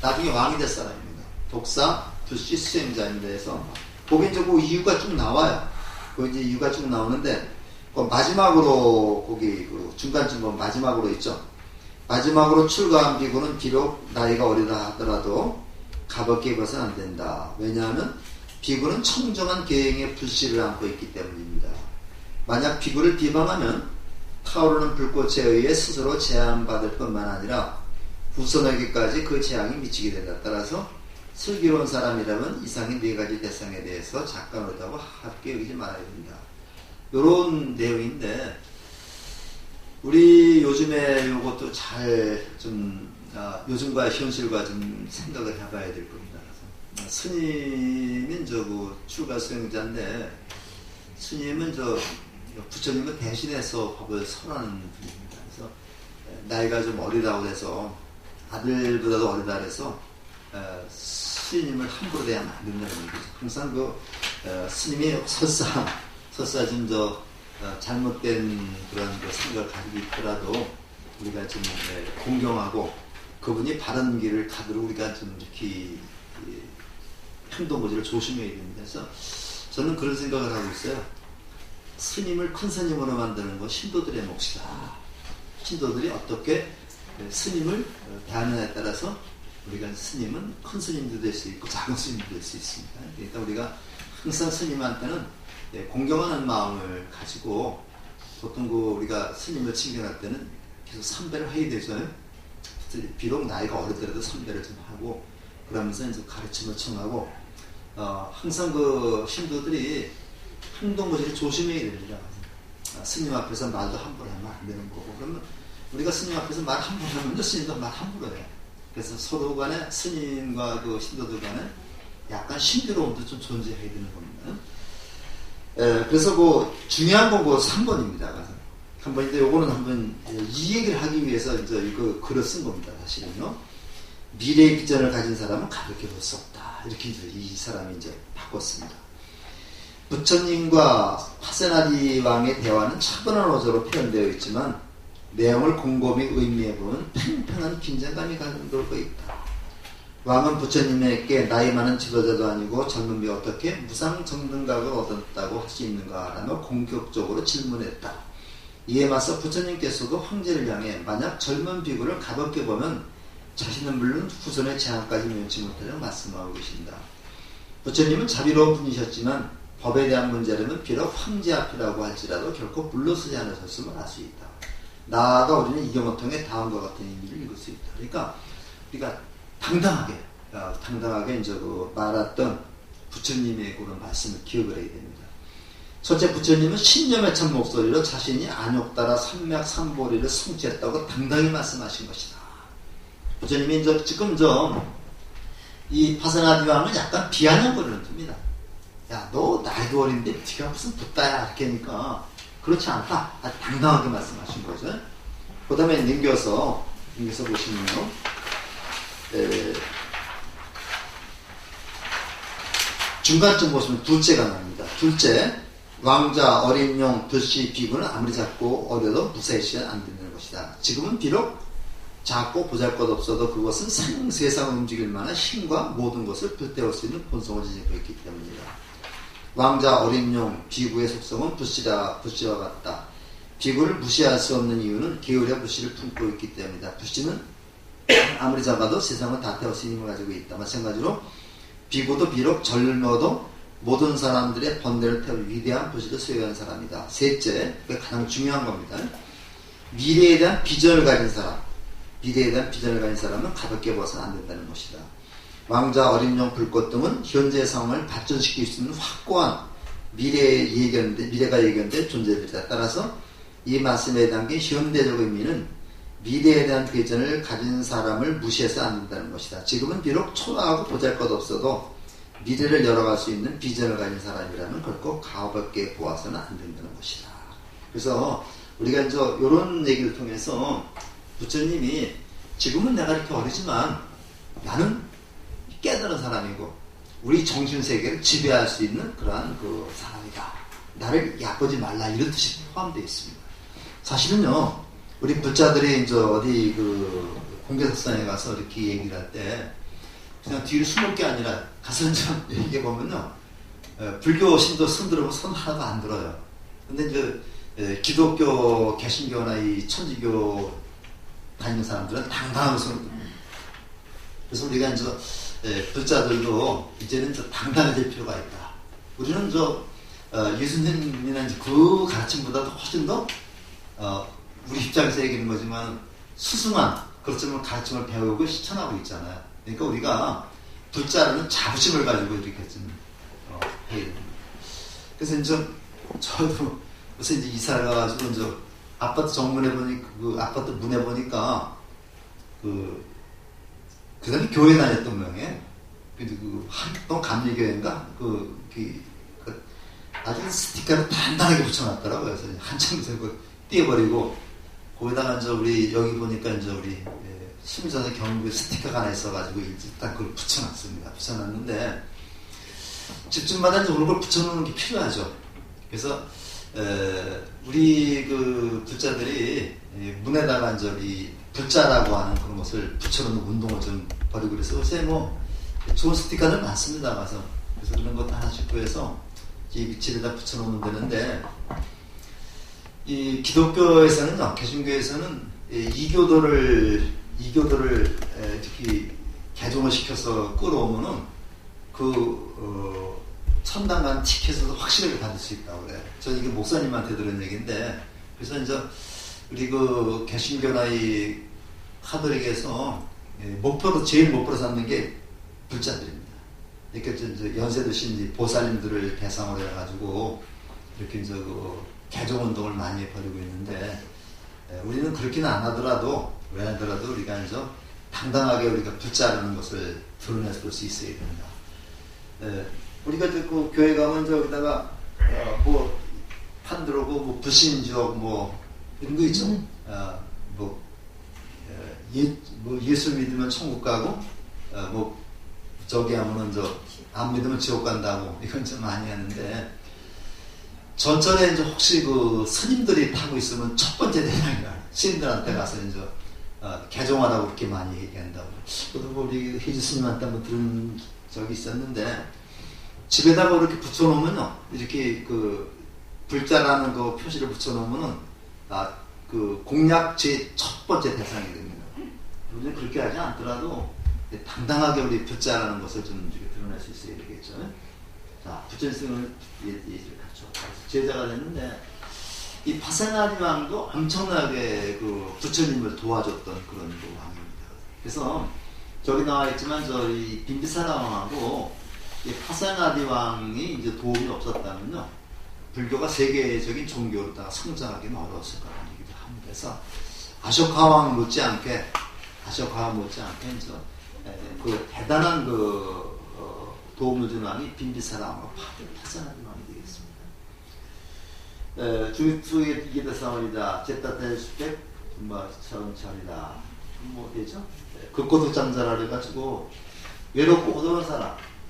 나중에 왕이 될 사람입니다. 독사, 불씨, 수행자입니다. 해서 거기 이제 그 이유가 쭉 나와요. 그 이제 이유가 쭉 나오는데 마지막으로 거기 그 중간쯤 보면 마지막으로 있죠. 마지막으로 출가한 비구는 비록 나이가 어리다 하더라도 가볍게 입어서는 안 된다. 왜냐하면 비구는 청정한 계행의 불씨를 안고 있기 때문입니다. 만약 비구를 비방하면 타오르는 불꽃에 의해 스스로 재앙받을 뿐만 아니라 후손에게까지 그 재앙이 미치게 된다. 따라서 슬기로운 사람이라면 이상의 네 가지 대상에 대해서 작가노릇하고 합게 여기지 말아야 됩니다. 이런 내용인데 우리 요즘에 이것도 잘 좀 요즘과 현실과 좀 생각을 해봐야 될 겁니다. 스님은 그 출가 수행자인데 스님은 부처님을 대신해서 법을 설하는 분입니다. 그래서 나이가 좀 어리다고 해서 아들보다도 어리다 그래서 스님을 함부로 대하면 안 된다는 얘기죠. 항상 스님이 설사 좀 잘못된 그런 생각을 가지고 있더라도 우리가 좀 공경하고 그분이 바른 길을 가도록 우리가 좀 이렇게 행동고지를 조심해야 됩니다. 그래서 저는 그런 생각을 하고 있어요. 스님을 큰 스님으로 만드는 건 신도들의 몫이다. 신도들이 어떻게 스님을 대하느냐에 따라서 우리가 스님은 큰 스님도 될 수 있고 작은 스님도 될 수 있습니다. 그러니까 우리가 항상 스님한테는 공경하는 마음을 가지고 보통 우리가 스님을 칭견할 때는 계속 삼배를 해야 되잖아요. 비록 나이가 어리더라도 삼배를 좀 하고 그러면서 이제 가르침을 청하고 항상 그 신도들이 행동거지를 조심해야 됩니다. 스님 앞에서 말도 함부로 하면 안 되는 거고 그러면 우리가 스님 앞에서 말 함부로 하면 스님도 말 함부로 해요. 그래서 서로 간에 스님과 그 신도들 간에 약간 신비로움도 좀 존재해야 되는 겁니다. 그래서 중요한 건 3번입니다. 3번인데 요거는 한번 이 얘기를 하기 위해서 이제 이거 글을 쓴 겁니다. 사실은요. 미래의 비전을 가진 사람은 가볍게 볼 수 없다. 이렇게 이제 이 사람이 이제 바꿨습니다. 부처님과 파세나리 왕의 대화는 차분한 어조로 표현되어 있지만 내용을 곰곰이 의미해보면 팽팽한 긴장감이 감돌고 있다. 왕은 부처님에게 나이 많은 지도자도 아니고 젊은 비 어떻게 무상정등각을 얻었다고 할 수 있는가 라며 공격적으로 질문했다. 이에 맞서 부처님께서도 황제를 향해 만약 젊은 비구를 가볍게 보면 자신은 물론 후손의 재앙까지 면치 못하려 말씀하고 계신다. 부처님은 자비로운 분이셨지만 법에 대한 문제라면 비록 황제 앞이라고 할지라도 결코 물러서지 않으셨음을 알 수 있다. 나아가 우리는 이 경을 통해 다음과 같은 의미를 읽을 수 있다. 그러니까 우리가 당당하게 이제 말했던 부처님의 그런 말씀을 기억을 해야 됩니다. 첫째, 부처님은 신념에 찬 목소리로 자신이 안욕따라 삼맥삼보리를 성취했다고 당당히 말씀하신 것이다. 부처님이 이제 지금 이 파세나리 왕은 약간 비아냥거리는 겁니다. 야, 너 나이도 어린데 네가 무슨 붓다야 이렇게 하니까 그렇지 않다. 아주 당당하게 말씀하신 거죠. 그 다음에 넘겨서 보시면요. 중간쯤 보시면 둘째가 나옵니다. 둘째, 왕자, 어린 용, 불씨, 비구는 아무리 작고 어려도 무사해서는 안 되는 것이다. 지금은 비록 작고 보잘것없어도 그것은 세상을 움직일 만한 힘과 모든 것을 불태울 수 있는 본성을 지니고 있기 때문이다. 왕자, 어린 용, 비구의 속성은 불씨와 같다. 비구를 무시할 수 없는 이유는 게으르의 불씨를 품고 있기 때문이다. 불씨는 아무리 작아도 세상을 다 태울 수 있는 힘을 가지고 있다. 마찬가지로 비구도 비록 젊어도 모든 사람들의 번뇌를 태울 위대한 불씨를 소유한 사람이다. 셋째, 그게 가장 중요한 겁니다. 미래에 대한 비전을 가진 사람은 가볍게 봐서는 안 된다는 것이다. 왕자, 어린 용, 불꽃 등은 현재 상황을 발전시킬 수 있는 확고한 미래가 예견된 존재들이다. 따라서 이 말씀에 담긴 현대적 의미는 미래에 대한 비전을 가진 사람을 무시해서 안 된다는 것이다. 지금은 비록 초라하고 보잘것없어도 미래를 열어갈 수 있는 비전을 가진 사람이라면 결코 가오밖에 보아서는 안 된다는 것이다. 그래서 우리가 이제 이런 얘기를 통해서 부처님이 지금은 내가 이렇게 어리지만 나는 깨달은 사람이고 우리 정신세계를 지배할 수 있는 그러한 그 사람이다. 나를 얕보지 말라 이런 뜻이 포함되어 있습니다. 사실은요 우리 불자들이 이제 어디 그 공개석상에 가서 이렇게 얘기를 할 때 그냥 뒤로 숨을 게 아니라 가서 이제 얘기해 보면요 불교 신도 손 들으면 손 하나도 안 들어요. 근데 이제 기독교, 개신교나 이 천주교 다니는 사람들은 당당하게 손을 듭니다. 그래서 우리가 이제 불자들도 이제는 좀 당당해질 필요가 있다. 우리는 예수님이나 이제 그 가르침보다도 훨씬 더 우리 입장에서 얘기하는 거지만 수승한 그렇지만 가르침을 배우고 실천하고 있잖아요. 그러니까 우리가 불자라는 자부심을 가지고 이렇게 좀 해야 됩니다. 그래서 이제 저도 무슨 이제 이사를 가가지고 이제 아파트 정문에 보니까 그 아파트 문에 보니까 그 사람이 교회 다녔던 명에 그 한동 감리교회인가 아주 스티커를 단단하게 붙여놨더라고요. 그래서 한참 세고 띄워버리고 거기다가 이제 우리 여기 보니까 이제 우리 심전의 경비 스티커가 하나 있어가지고 일단 그걸 붙여놨습니다. 붙여놨는데 집집마다 이제 그런 걸 붙여놓는 게 필요하죠. 그래서 우리 그 불자들이 문에다가 이제 우리 불자라고 하는 그런 것을 붙여놓는 운동을 좀 벌이고 그래서 요새 뭐 좋은 스티커들 많습니다. 그래서 그런 것도 하나씩 구해서 이 밑에다 붙여놓으면 되는데 이 기독교에서는요, 개신교에서는 이교도를 특히 개종을 시켜서 끌어오면은 천당 간 티켓을 확실하게 받을 수 있다고 그래요. 저는 이게 목사님한테 들은 얘기인데, 그래서 이제 우리 그 개신교나 이 카톨릭에서 제일 목표로 삼는 게 불자들입니다. 이렇게 이제 연세 드신 보살님들을 대상으로 해가지고 이렇게 이제 그 개종 운동을 많이 벌이고 있는데, 우리는 그렇게는 안 하더라도 우리가 이제 당당하게 우리가 불자라는 것을 드러내볼 수 있어야 됩니다. 우리가 그 교회 가면 저기다가 뭐 판들어고 뭐 불신지옥 뭐 이런 거 있죠. 예수 믿으면 천국 가고 뭐 저기 하면은 안 믿으면 지옥 간다고 이건 좀 많이 하는데, 전전에 이제 혹시 그 스님들이 타고 있으면 첫 번째 대상이라 스님들한테 가서 이제 개종하라고 그렇게 많이 얘기한다고. 저도 뭐 우리 희주 스님한테 한번 들은 적이 있었는데, 집에다가 이렇게 붙여놓으면요, 이렇게 그 불자라는 그 표시를 붙여놓으면은 그 공약 제 첫 번째 대상이 됩니다. 우리는 그렇게 하지 않더라도 당당하게 우리 불자라는 것을 좀 드러낼 수 있어야 되겠죠. 자, 부처님을 예지를 갖죠. 제자가 됐는데, 이 파생아리 왕도 엄청나게 그 부처님을 도와줬던 그런 그 왕입니다. 그래서 저기 나와 있지만 저희 빈비사라 왕하고 이 파생아리 왕이 이제 도움이 없었다면요, 불교가 세계적인 종교로다가 성장하기는 어려웠을 거라는 얘기도 합니다. 그래서 아쇼카 왕 못지않게 이제 그 대단한 그 도움을 준 왕이 빈비사라 왕과 파생아리 왕이 되겠습니다. 중수의 이기대사원이다. 제따테 수백 천원짜리다. 뭐 되죠? 극고도 잠자라 해가지고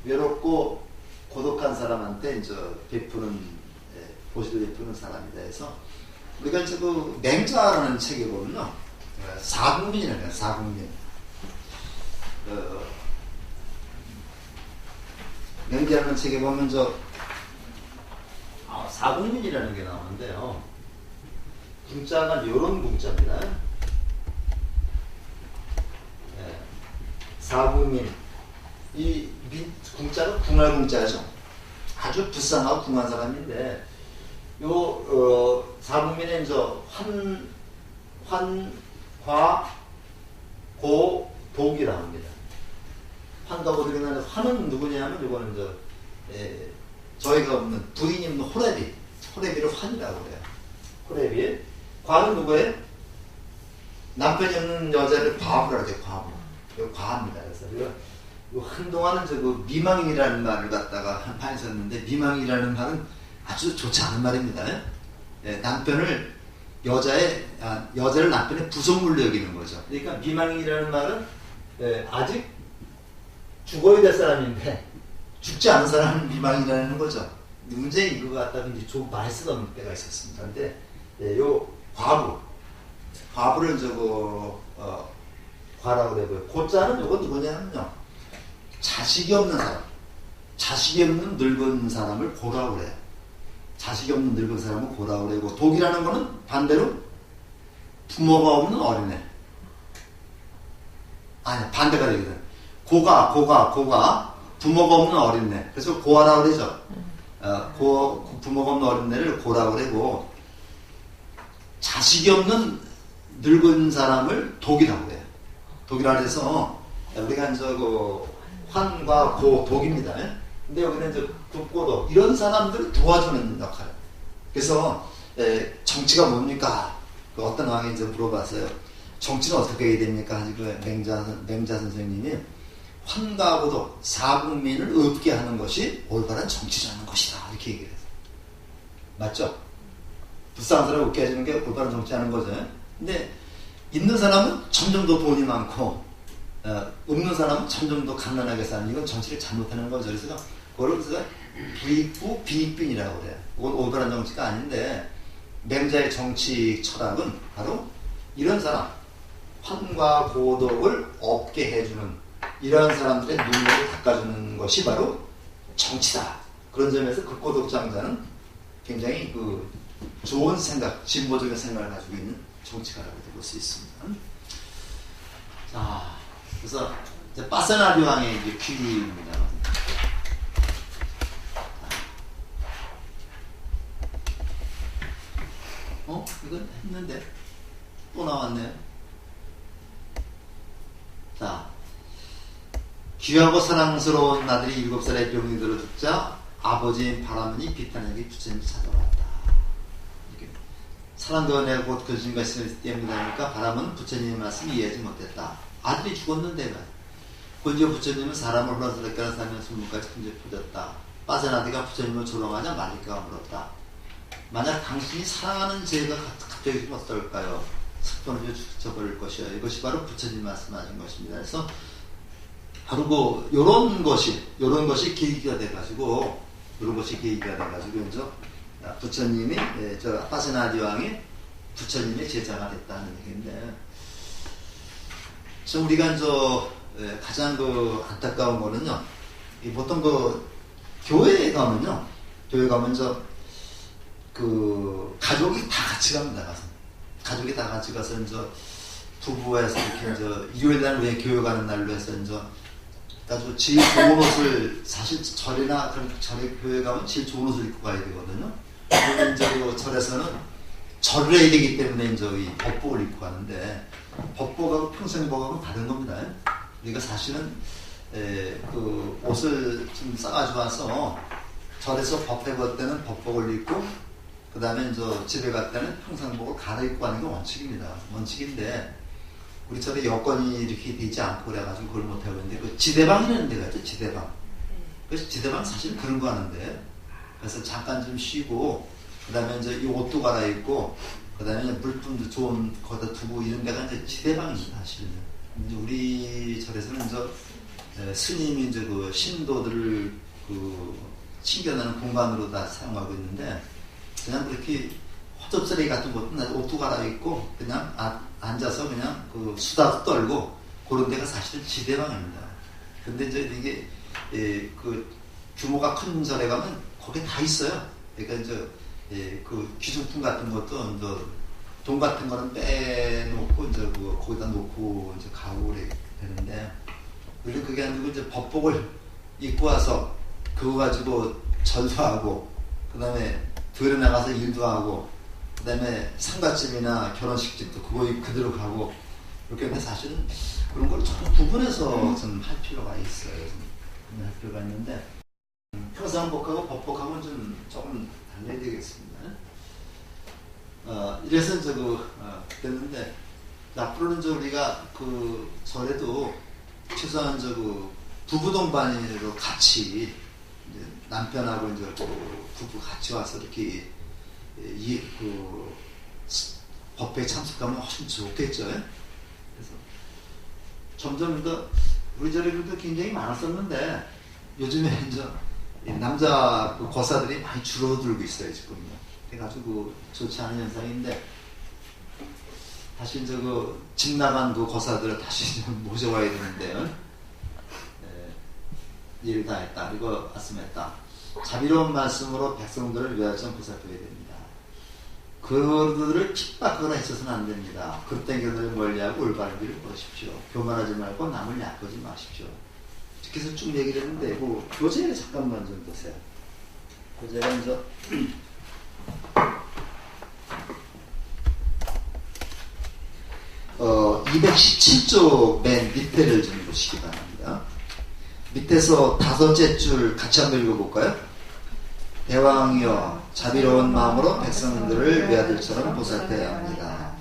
외롭고 고독한 사람한테 이제 보시를 베푸는 사람이다 해서, 우리가 이제 그 맹자라는 책에 보면요, 사국민이라는 거예요. 사국민. 맹자라는 책에 보면 사국민이라는 게 나오는데요. 궁자가 이런 궁자입니다. 사국민. 이 궁자가 궁활궁자죠. 아주 불쌍하고 궁한 사람인데, 사국민에 이제 과, 고, 독이라고 합니다. 환과 고독이라는 환은 누구냐면, 이거는 저희가 없는 부인이 있는 호래비를 환이라고 그래요. 호래비. 과는 누구예요? 남편이 없는 여자를 과부라 그러죠. 과부. 이거 과합니다. 그래서 이거 한동안은 미망인이라는 말을 갖다가 많이 썼는데, 미망인이라는 말은 아주 좋지 않은 말입니다. 예, 여자를 남편의 부속물로 여기는 거죠. 그러니까 미망인이라는 말은 아직 죽어야 될 사람인데 죽지 않은 사람은 미망인이라는 거죠. 문제는 이거 갖다가 이제 좀 많이 쓰던 때가 있었습니다. 근데 요 과부를 과라고 그러고요. 고자는 요건 누구냐면요, 자식이 없는 사람, 자식이 없는 늙은 사람을 고라고 그래요. 자식이 없는 늙은 사람을 고라고 그러고, 독이라는 거는 반대로 부모가 없는 어린애. 아니, 반대가 되거든. 고가 부모가 없는 어린애. 그래서 고아라고 그러죠. 부모가 없는 어린애를 고라고 그러고, 자식이 없는 늙은 사람을 독이라고 해요. 독이라고 해서 우리가 환과 고, 독입니다. 근데 여기는 국고독, 이런 사람들을 도와주는 역할. 그래서 정치가 뭡니까? 어떤 왕이 물어봤어요. 정치는 어떻게 해야 됩니까? 맹자 선생님이 환과 고독, 사국민을 없게 하는 것이 올바른 정치라는 것이다, 이렇게 얘기를 했어요. 맞죠? 불쌍한 사람을 웃게 해주는 게 올바른 정치하는 거죠. 근데 있는 사람은 점점 더 돈이 많고, 없는 사람은 점점 더 가난하게 사는, 이건 정치를 잘못하는 거죠. 그래서 그걸 부익부 빈익빈이라고 그래요. 그건 올바른 정치가 아닌데, 맹자의 정치 철학은 바로 이런 사람, 환과 고독을 없게 해주는 이러한 사람들의 눈물을 닦아주는 것이 바로 정치다. 그런 점에서 극고독장자는 굉장히 좋은 생각, 진보적인 생각을 가지고 있는 정치가라고 볼 수 있습니다. 자, 그래서 이제 빠세나리 왕의 귀기입니다. 이건 했는데 또 나왔네요. 자, 귀하고 사랑스러운 아들이 7살의 병이 들어 죽자 아버지인 바라문이 비탄에게 부처님을 찾아왔다. 이렇게 사랑도 은혜가 곧 거짓과 있을 때문이니까 바라문은 부처님의 말씀을 이해하지 못했다. 아들이 죽었는데 곧이어 부처님은 사람을 혼란스럽게 하는 사람의 소문까지 큰절 퍼졌다. 빠세나디가 부처님을 조롱하자 말리카가 물었다. 만약 당신이 사랑하는 죄가 갑자기 좀 어떨까요? 석번을 죽여버릴 것이요. 이것이 바로 부처님 말씀하신 것입니다. 그래서 바로 요런 것이 계기가 돼가지고, 이제 부처님이, 빠세나디 왕이 부처님의 제자가 됐다는 얘기인데, 우리가 가장 안타까운 거는요, 보통 교회에 가면 가족이 다 같이 갑니다. 가족이 다 같이 가서 부부에서 이렇게 일요일날 왜 교회 가는 날로 해서 아주 제일 좋은 옷을, 사실 절이나 절에 교회 가면 제일 좋은 옷을 입고 가야 되거든요. 그런데 절에서는 절을 해야 되기 때문에 이 법복을 입고 가는데, 법복하고 평생복하고 다른 겁니다. 그러니까 사실은 옷을 좀 싸가지고 와서 절에서 법회 볼 때는 법복을 입고, 그 다음에 집에 갈 때는 평상복을 갈아입고 가는 게 원칙입니다. 원칙인데, 우리 절에 여건이 이렇게 되지 않고 그래가지고 그걸 못하고 있는데, 지대방이라는 데가 있죠, 지대방. 그래서 지대방 사실 그런 거 하는데, 그래서 잠깐 좀 쉬고, 그 다음에 이 옷도 갈아입고, 그 다음에 물품도 좋은 거다 두고 이런 데가 이제 지대방입니다, 사실은. 이제 우리 절에서는 스님이 신도들을 챙겨내는 공간으로 다 사용하고 있는데, 그냥 그렇게 허접쓰레기 같은 것도 옷도 갈아입고 그냥 앉아서 그냥 수다도 떨고 그런 데가 사실은 지대방입니다. 근데 이제 이게 규모가 큰 절에 가면 거기 다 있어요. 그러니까 귀중품 같은 것도 돈 같은 거는 빼놓고 거기다 놓고 가고 그래 되는데, 우리 그게 아니고 법복을 입고 와서 그거 가지고 전수하고, 그 다음에 들에 나가서 일도 하고, 그 다음에 상가집이나 결혼식집도 그거 그대로 가고, 이렇게 하는데 사실은 그런 걸 조금 구분해서 좀 할 필요가 있어요. 할 필요가 있는데, 평상복하고 법복하고는 조금 달라야 되겠습니다. 이래서 됐는데, 앞으로는 우리가 그 절에도 최소한 그 부부 동반으로 같이 이제 남편하고 이제 그 부부 같이 와서 이렇게 그 법회에 참석하면 훨씬 좋겠죠. 그래서 점점 더 우리 절에 그래도 굉장히 많았었는데 요즘에 이제 남자 그 거사들이 많이 줄어들고 있어요 지금요. 그래가지고 좋지 않은 현상인데 다시 이제 집 나간 그 거사들을 다시 좀 모셔와야 되는데요. 일 다 했다. 그리고 말씀했다. 자비로운 말씀으로 백성들을 위하여 좀 보살펴야 됩니다. 그들을 핍박하거나 해서는 안 됩니다. 그릇된 견을 멀리하고 올바른 길을 걸으십시오. 교만하지 말고 남을 약하지 마십시오. 이렇게 해서 쭉 얘기를 했는데 교재를 잠깐만 좀 보세요. 교재가 이제 217쪽 맨 밑에를 좀 보시기 바랍니다. 밑에서 5째 줄 같이 한번 읽어볼까요? 대왕이여 자비로운 마음으로 백성들을 외아들처럼 보살펴야 합니다.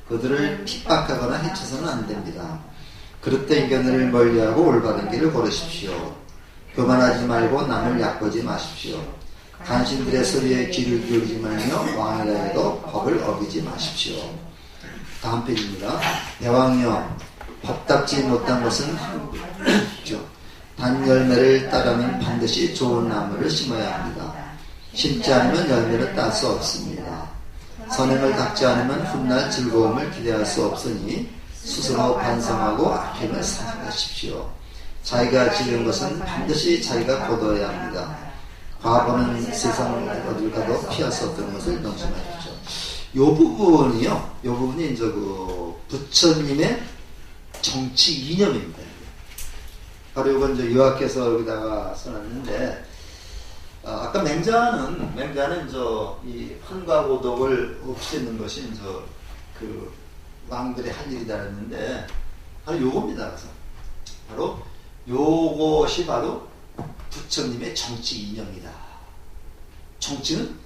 그들을 핍박하거나 해쳐서는 안 됩니다. 그릇된 견을 멀리하고 올바른 길을 걸으십시오. 교만하지 말고 남을 얕보지 마십시오. 간신들의 소리에 귀를 기울이지 말며 왕이라 해도 법을 어기지 마십시오. 다음 페이지입니다. 대왕이여 법답지 못한 것은 죠. 단 열매를 따르면 반드시 좋은 나무를 심어야 합니다. 심지 않으면 열매를 딸 수 없습니다. 선행을 닦지 않으면 훗날 즐거움을 기대할 수 없으니 스스로 반성하고 악행을 사랑하십시오. 자기가 지은 것은 반드시 자기가 거둬야 합니다. 과거는 세상 어딜 가도 피할 수 없다는 것을 명심하십시오. 요 부분이 이제 그 부처님의 정치 이념입니다. 바로 이건 이제 요약해서 여기다가 써놨는데, 아까 맹자는 이제 이 환과 고독을 없애는 것이 이제 그 왕들의 할 일이다 했는데, 바로 요겁니다. 그래서 바로 요것이 바로 부처님의 정치 이념이다. 정치는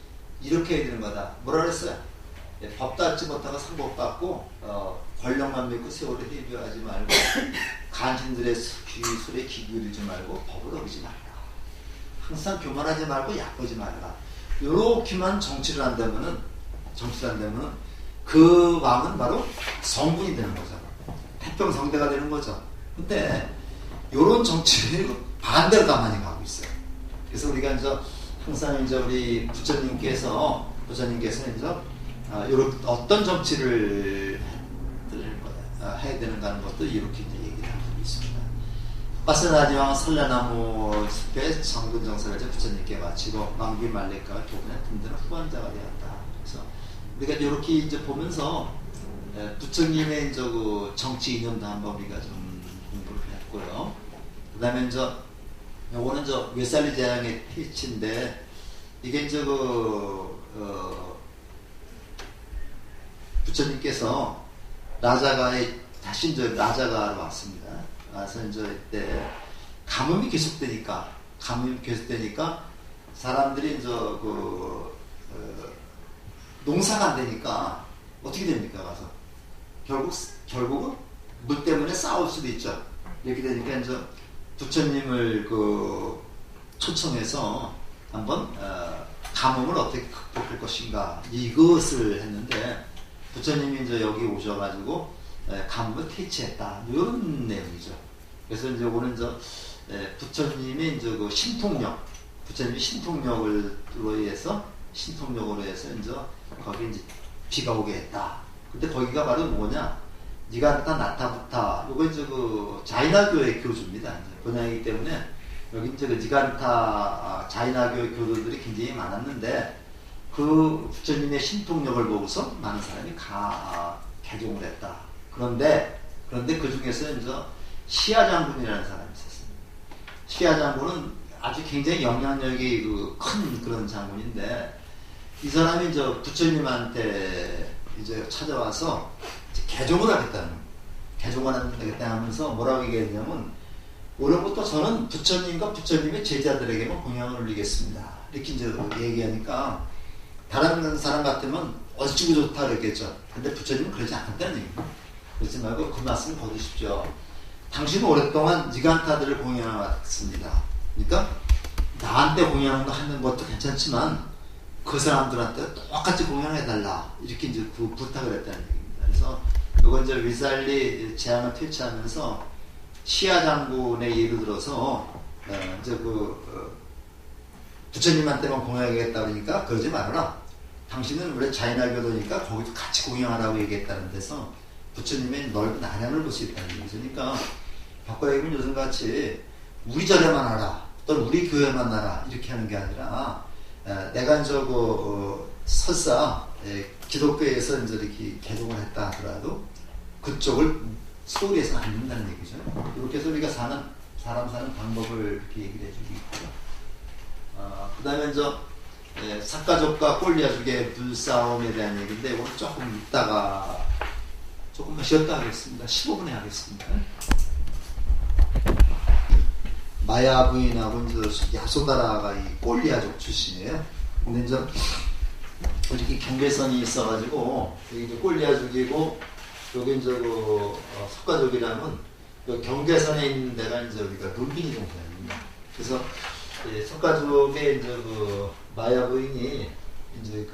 이렇게 해야 되는 거다. 뭐라 그랬어요? 법 닦지 못하고 상복 받고 권력만 믿고 세월을 해비하지 말고 간신들의 귀술에 귀 기울이지 말고 법을 어기지 말라. 항상 교만하지 말고 약보지 말라. 요렇게만 정치를 한다면은 그 왕은 바로 성군이 되는 거죠. 태평성대가 되는 거죠. 근데 요런 정치를 반대로 가만히 가고 있어요. 그래서 우리가 이제 항상 이제 우리 부처님께서 이제 요런 어떤 정치를 해야 되는가 하는 것도 이렇게 이제 얘기를 하고 있습니다. 빠스나지왕 설레나무 숲에 정근정사를 부처님께 마치고 왕비 말레가와 교분의 든든한 후원자가 되었다. 그래서 우리가 이렇게 이제 보면서 부처님의 이제 그 정치 이념도 한번 우리가 좀 공부를 했고요. 그 다음에 이제 요거는 이제 외살리 재앙의 피치인데 이게 이제 부처님께서 다시 이제 라자가로 왔습니다. 와서 이제 이때 가뭄이 계속되니까 사람들이 이제 농사가 안 되니까 어떻게 됩니까? 가서 결국은 물 때문에 싸울 수도 있죠. 이렇게 되니까 이제 부처님을 초청해서 한번 가뭄을 어떻게 극복할 것인가 이것을 했는데 부처님이 이제 여기 오셔가지고 가뭄을 퇴치했다 이런 내용이죠. 그래서 이제 오늘 이제 부처님의 이제 그 부처님이 신통력으로 해서 이제 거기 이제 비가 오게 했다. 근데 거기가 바로 뭐냐? 니간타 나타부타 요거 이제 그 자이나교의 교주입니다. 이제 본향이기 때문에 여기 이제 그 니간타 자이나교의 교도들이 굉장히 많았는데 그 부처님의 신통력을 보고서 많은 사람이 개종을 했다. 그런데 그 중에서 이제 시야 장군이라는 사람이 있었습니다. 시야 장군은 아주 굉장히 영향력이 큰 그런 장군인데 이 사람이 이제 부처님한테 이제 찾아와서 개종을 하겠다 하면서 뭐라고 얘기했냐면 오늘부터 저는 부처님과 부처님의 제자들에게만 공양을 올리겠습니다. 이렇게 이제 얘기하니까 다른 사람 같으면 어찌고 좋다 그랬겠죠. 근데 부처님은 그러지 않았다는 얘기입니다. 그러지 말고 그 말씀 거두십시오. 당신은 오랫동안 니간타들을 공양해왔습니다. 그러니까 나한테 공양하는 것도 괜찮지만 그 사람들한테 똑같이 공양해달라. 이렇게 이제 그 부탁을 했다는 얘기입니다. 그래서 이건 이제 리살리 제안을 퇴치하면서 시아 장군의 예를 들어서 이제 부처님한테만 공양하겠다 그러니까 그러지 말아라. 당신은 원래 자인학교도니까 거기도 같이 공양하라고 얘기했다는 데서 부처님의 넓은 아량을 볼 수 있다는 얘기죠. 그러니까 바꿔 얘기하면 요즘같이 우리 절에만 하라 또는 우리 교회만 하라 이렇게 하는 게 아니라 내가 이제 설사 기독교에서 이제 이렇게 개종을 했다 하더라도 그쪽을 소홀히해서 안 된다는 얘기죠. 이렇게 해서 우리가 사람 사는 방법을 이렇게 얘기를 해주고 있고요. 그 다음에 이제 삭가족과 꼴리아족의 불싸움에 대한 얘기인데 이건 조금 이따가 조금만 쉬었다 하겠습니다. 15분에 하겠습니다. 마야 부인하고 이제 야소다라가 이 꼴리아족 출신이에요. 근데 이제 이렇게 경계선이 있어가지고 여기 이제 꼴리아족이고 여기 이제 석가족이라면 경계선에 있는 데가 이제 우리가 룸비니 동산입니다. 그래서 석가족의 이제 마야 부인이 이제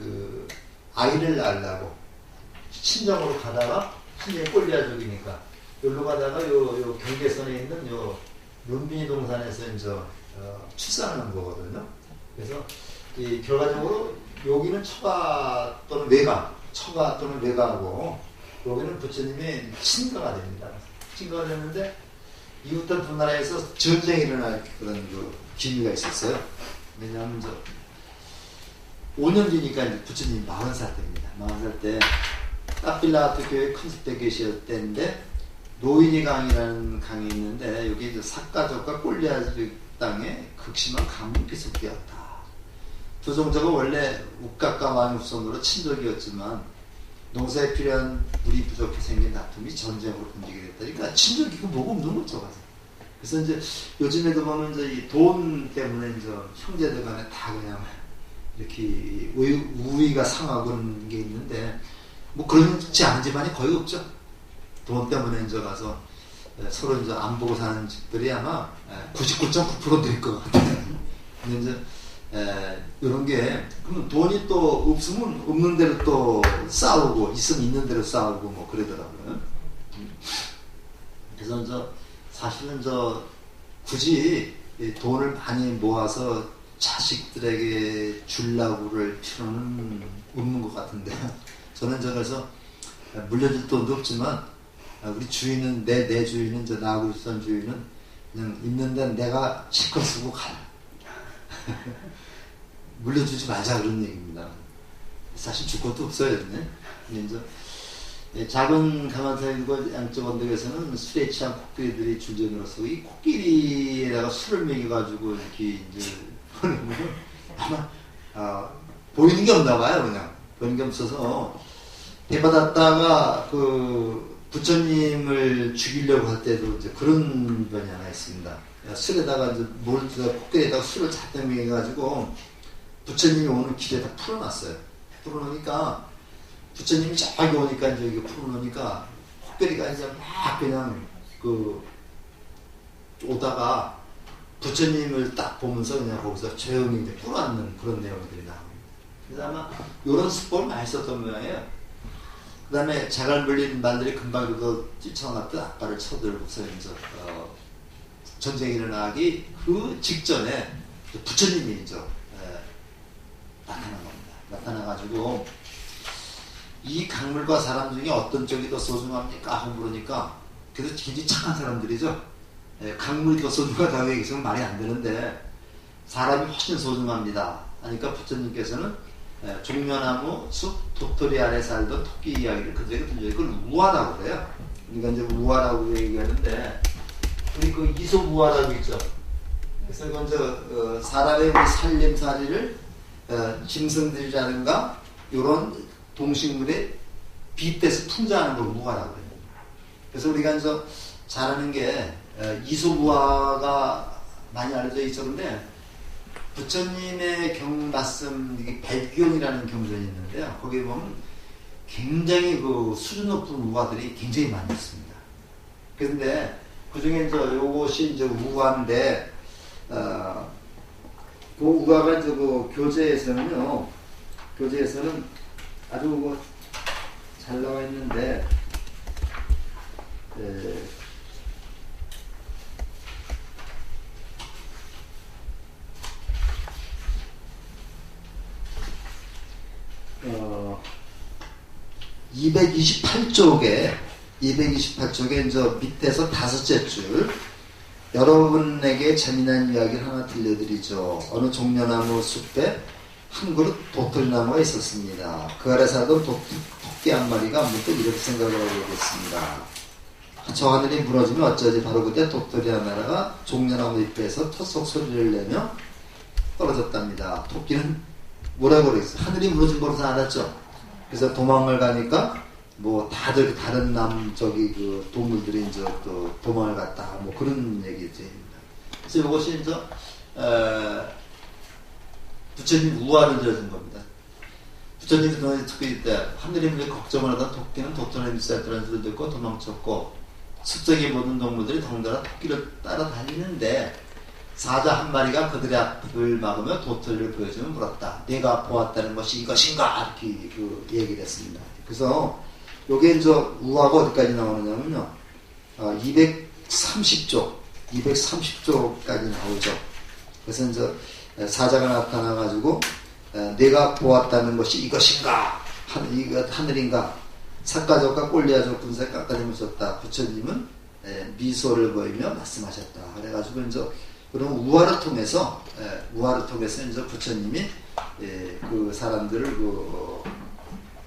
아이를 낳으려고 친정으로 가다가 신의 꼴리아족이니까 여기로 가다가 요 경계선에 있는 요 룸비니 동산에서 이제 출산하는 거거든요. 그래서 결과적으로 여기는 처가 또는 외가고 여기는 부처님의 친가가 됩니다. 친가가 되는데 이웃한 두 나라에서 전쟁이 일어날 그런 기미가 있었어요. 왜냐하면 5년 뒤니까 이제 부처님이 40살 때입니다. 40살 때 따필라트 교회 큰스테 계실 때인데 노인이 강이라는 강이 있는데 여기 이제 삭가족과 꼴리아족 땅에 극심한 가뭄이 계속되었다. 두 종족은 원래 uk각과 왕후성으로 친족이었지만 농사에 필요한 물이 부족해 생긴 다툼이 전쟁으로 번지게 됐다. 그러니까 친족이고 뭐고 없는 거죠. 그래서 이제 요즘에도 보면 이제 이 돈 때문에 이제 형제들 간에 다 그냥 이렇게 우위가 상하고 그런 게 있는데 뭐 그렇지 않은 집안이 거의 없죠. 돈 때문에 이제 가서 서로 이제 안 보고 사는 집들이 아마 99.9% 될 것 같아요. 근데 이제 이런 게 그러면 돈이 또 없으면 없는 대로 또 싸우고 있으면 있는 대로 싸우고 뭐 그러더라고요. 그래서 이제 사실은 굳이 돈을 많이 모아서 자식들에게 주려고를 필요는 없는 것 같은데 저는 그래서 물려줄 돈도 없지만 우리 주인은 내 주인은 나하고 있던 주인은 그냥 있는데 내가 실컷 쓰고 가라. 물려주지 말자 그런 얘기입니다. 사실 줄 것도 없어요. 근데 이제 작은 가만산과 양쪽 언덕에서는 술에 취한 코끼리들이 줄전으로 서고 이 코끼리에다가 술을 먹여가지고 이렇게 이제 아마 보이는 게 없나 봐요. 그냥 보이는 게 없어서 대받았다가 부처님을 죽이려고 할 때도 이제 그런 변이 하나 있습니다. 술에다가 이제 코끼리에다가 술을 잔뜩 먹여가지고 부처님이 오는 길에다 풀어놨어요. 풀어놓으니까 부처님이 저기 오니까 이제 이거 풀어놓으니까 코끼리가 이제 막 그냥 오다가 부처님을 딱 보면서 그냥 거기서 조용히 이제 풀어앉는 그런 내용들이 나옵니다. 그래서 아마 이런 수법을 많이 썼던 모양이에요. 그 다음에 자갈 물린 말들이 금방 뛰쳐나갔던 아빠를 쳐들고서 이제 전쟁이 일어나기 그 직전에 부처님이 이제 나타난 겁니다. 나타나가지고 이 강물과 사람 중에 어떤 쪽이 더 소중합니까? 하고 물으니까 그래도 굉장히 착한 사람들이죠. 강물이 더 소중하다고 얘기해서는 말이 안 되는데 사람이 훨씬 소중합니다. 하니까 부처님께서는 종려나무 숲 도토리 아래 살던 토끼 이야기를 그들에게 들려요. 그걸 우화라고 그래요. 그러니까 이제 우화라고 얘기하는데 우리 이솝우화라고 있죠. 그래서 이건 사람의 우리 살림살이를 짐승들이라든가 이런 동식물에 빗대서 풍자하는 걸 우화라고 해요. 그래서 우리가 이제 잘하는 게 이솝우화가 많이 알려져 있었는데 부처님의 말씀 백견이라는 경전이 있는데요. 거기에 보면 굉장히 그 수준 높은 우화들이 굉장히 많이 있습니다. 그런데 그 중에 이제 요것이 이제 우화인데, 그 우화가 이제 그 교재에서는 아주 뭐 잘 나와 있는데, 에, 228쪽에 저 밑에서 다섯째 줄, 여러분에게 재미난 이야기를 하나 들려드리죠. 어느 종려나무 숲에 한 그룹 도토리나무가 있었습니다. 그 아래 살던 토끼 한 마리가 문득 이렇게 생각을 하게 됐습니다. 저 하늘이 무너지면 어쩌지. 바로 그때 도토리 하나가 종려나무 잎에서 털썩 소리를 내며 떨어졌답니다. 토끼는 뭐라고 그랬어요? 하늘이 무너진 것을 알았죠. 그래서 도망을 가니까 뭐 다들 다른 그 동물들이 이제 또 도망을 갔다 뭐 그런 얘기죠. 그래서 이것이 이제 부처님 우화를 들어준 겁니다. 부처님이 토끼 때 하늘이 무너져 걱정을 하던 토끼는 도토리 밑에 떨어진 소리를 듣고 도망쳤고, 숲속의 모든 동물들이 덩달아 토끼를 따라다니는데 사자 한 마리가 그들의 앞을 막으며 도토리를 보여주며 물었다. 내가 보았다는 것이 이것인가? 이렇게 그 얘기를 했습니다. 그래서 요게 이제 우화가 어디까지 나오느냐면요, 230쪽까지 나오죠. 그래서 이제 사자가 나타나가지고 내가 보았다는 것이 이것인가? 하늘인가? 삭가족과 꼴리아족 군사에 깎아내며 썼다. 부처님은 미소를 보이며 말씀하셨다. 그래가지고 이제 그런 우화를 통해서 이제 부처님이 그 사람들을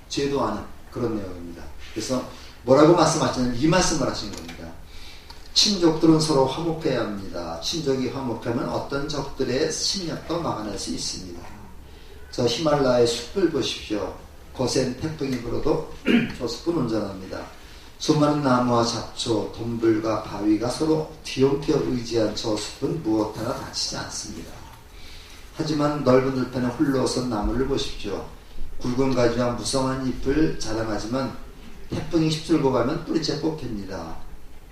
제도하는 그런 내용입니다. 그래서 뭐라고 말씀하시냐면 이 말씀을 하신 겁니다. 친족들은 서로 화목해야 합니다. 친족이 화목하면 어떤 적들의 침략도 막아낼 수 있습니다. 저 히말라야의 숲을 보십시오. 거센 태풍이 불어도 저 숲은 온전합니다. 수많은 나무와 잡초, 동굴과 바위가 서로 뒤엉켜 의지한 저 숲은 무엇 하나 다치지 않습니다. 하지만 넓은 들판에 홀로선 나무를 보십시오. 굵은 가지와 무성한 잎을 자랑하지만 태풍이 휩쓸고 가면 뿌리째 뽑힙니다.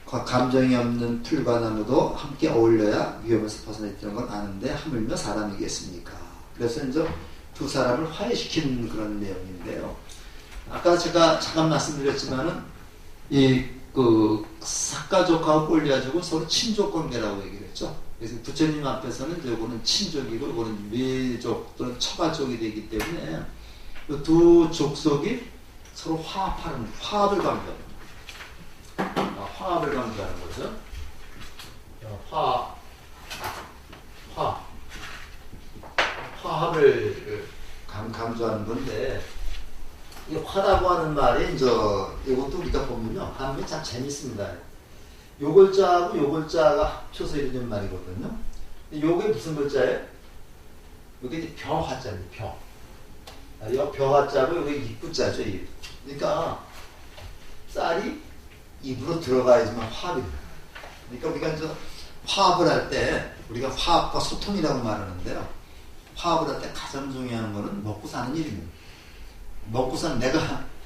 감정이 없는 풀과 나무도 함께 어울려야 위험에서 벗어났다는 건 아는데 하물며 사람이겠습니까? 그래서 이제 두 사람을 화해시키는 그런 내용인데요. 아까 제가 잠깐 말씀드렸지만은 삭가족하고 꼴리아족은 서로 친족 관계라고 얘기를 했죠. 그래서 부처님 앞에서는 이거는 친족이고 이거는 외족 또는 처가족이 되기 때문에 두 족속이 서로 화합을 강조합니다. 화합을 강조하는 거죠. 화합을 강조하는 건데, 이 화라고 하는 말이 이것도 우리가 보면요, 한국이 참 재밌습니다. 요 글자하고 요 글자가 합쳐서 이루어진 말이거든요. 요게 무슨 글자예요? 요게 이제 벼화자예요. 요 벼화자고 요게 입구자죠. 그러니까 쌀이 입으로 들어가야지만 화합이 돼요. 그러니까 우리가 이제 화합을 할 때 우리가 화합과 소통이라고 말하는데요. 화합을 할 때 가장 중요한 거는 먹고 사는 일입니다. 먹고 사는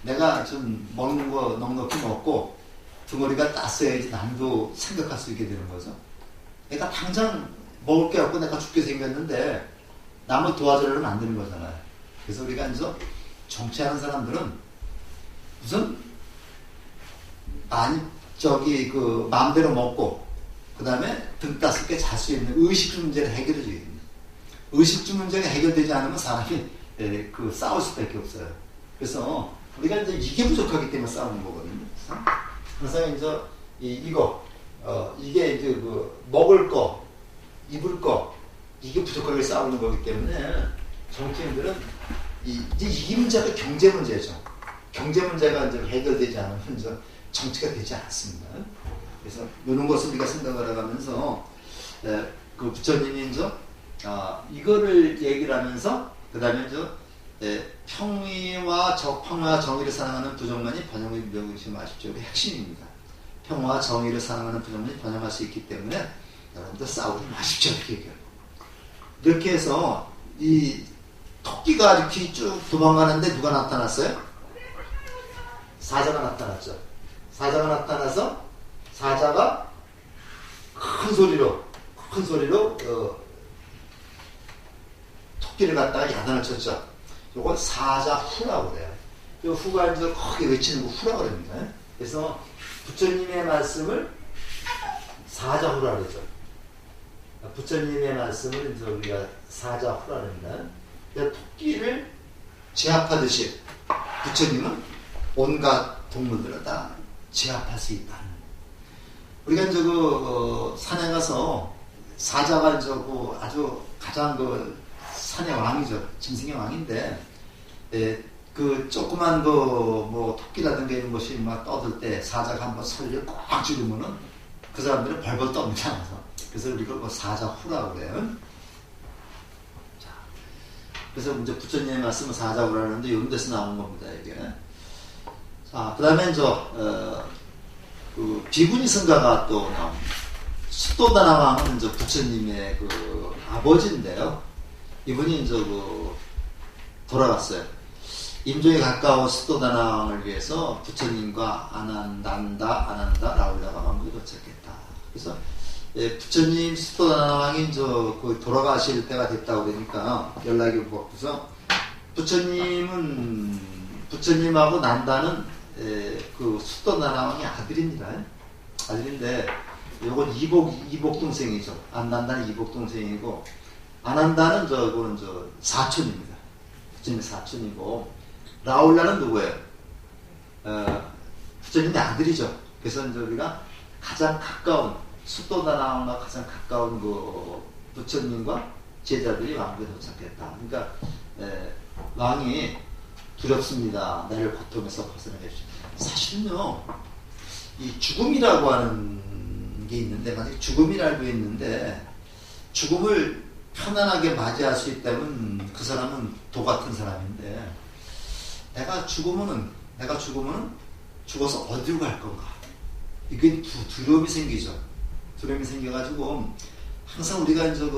내가 좀 먹는 거 넉넉히 먹고 덩어리가 땄어야지 남도 생각할 수 있게 되는 거죠. 내가 당장 먹을 게 없고 내가 죽게 생겼는데 남을 도와주려면 안 되는 거잖아요. 그래서 우리가 이제 정치하는 사람들은 우선 마음대로 먹고 그 다음에 등 따숩게 잘 수 있는 의식주 문제를 해결해 줘야 됩니다. 의식주 문제가 해결되지 않으면 사람이 싸울 수밖에 없어요. 그래서 우리가 이제 이게 부족하기 때문에 싸우는 거거든요. 그래서 이제 이게 이제 먹을 거, 입을 거, 이게 부족하게 싸우는 거기 때문에 정치인들은 이제 이 문제가 경제 문제죠. 경제 문제가 이제 해결되지 않으면 이제 정치가 되지 않습니다. 그래서 이런 것을 우리가 생각을 해가면서 그 부처님이 이제 이거를 얘기를 하면서 그 다음에 이제 평화와 정의를 사랑하는 부정만이 번영을 이루지 마십시오. 이게 핵심입니다. 평화와 정의를 사랑하는 부정만이 번영할 수 있기 때문에 여러분들 싸우지 마십시오. 이렇게 얘기해요. 이렇게 해서 이 토끼가 이렇게 쭉 도망가는데 누가 나타났어요? 사자가 나타났죠. 사자가 나타나서 사자가 큰 소리로 토끼를 갖다가 야단을 쳤죠. 요걸 사자후라고 그래요. 요 후가 이제 크게 외치는 거 후라고 그럽니다. 그래서 부처님의 말씀을 사자후라 그러죠. 부처님의 말씀을 이제 우리가 사자후라 그럽니다. 토끼를 제압하듯이 부처님은 온갖 동물들을 다 제압할 수 있다. 우리가 이제 산에 가서 사자가 이제 아주 가장 산의 왕이죠. 짐승의 왕인데, 그 조그만 뭐 토끼라든가 이런 것이 막 떠들 때 사자가 한번 소리를 꽉 지르면은 그 사람들은 벌벌 떱니다. 그래서 우리가 사자후라고 그래요. 자, 그래서 이제 부처님의 말씀은 사자후라 하는데 이런 데서 나온 겁니다, 이게. 자, 그 다음에 그 비구니 승가가 또 나옵니다. 수도다나왕은 이제 부처님의 그 아버지인데요. 이분이 이제 돌아갔어요. 임종에 가까운 수도다나왕을 위해서 부처님과 아난다 라울라가 왕국에 도착했다. 그래서 부처님 수도다나왕이 이제 돌아가실 때가 됐다고 그러니까 연락이 오고서 부처님하고 난다는 그 수도다나왕의 아들입니다. 아들인데 요건 이복 동생이죠. 난다는 이복 동생이고 아난다는 저거는 사촌입니다. 부처님의 사촌이고 라울라는 누구예요? 부처님의 아들이죠. 그래서 이제 우리가 가장 가까운 수도다나왕과 가장 가까운 그 부처님과 제자들이 왕국에 도착했다. 그러니까 왕이 두렵습니다. 나를 고통에서 벗어나게 해주십시오. 사실은요, 이 죽음이라고 하는 게 있는데, 만약에 죽음이라고 있는데, 죽음을 편안하게 맞이할 수 있다면 그 사람은 도 같은 사람인데, 내가 죽으면은 죽어서 어디로 갈 건가? 이게 두려움이 생기죠. 두려움이 생겨가지고, 항상 우리가 이제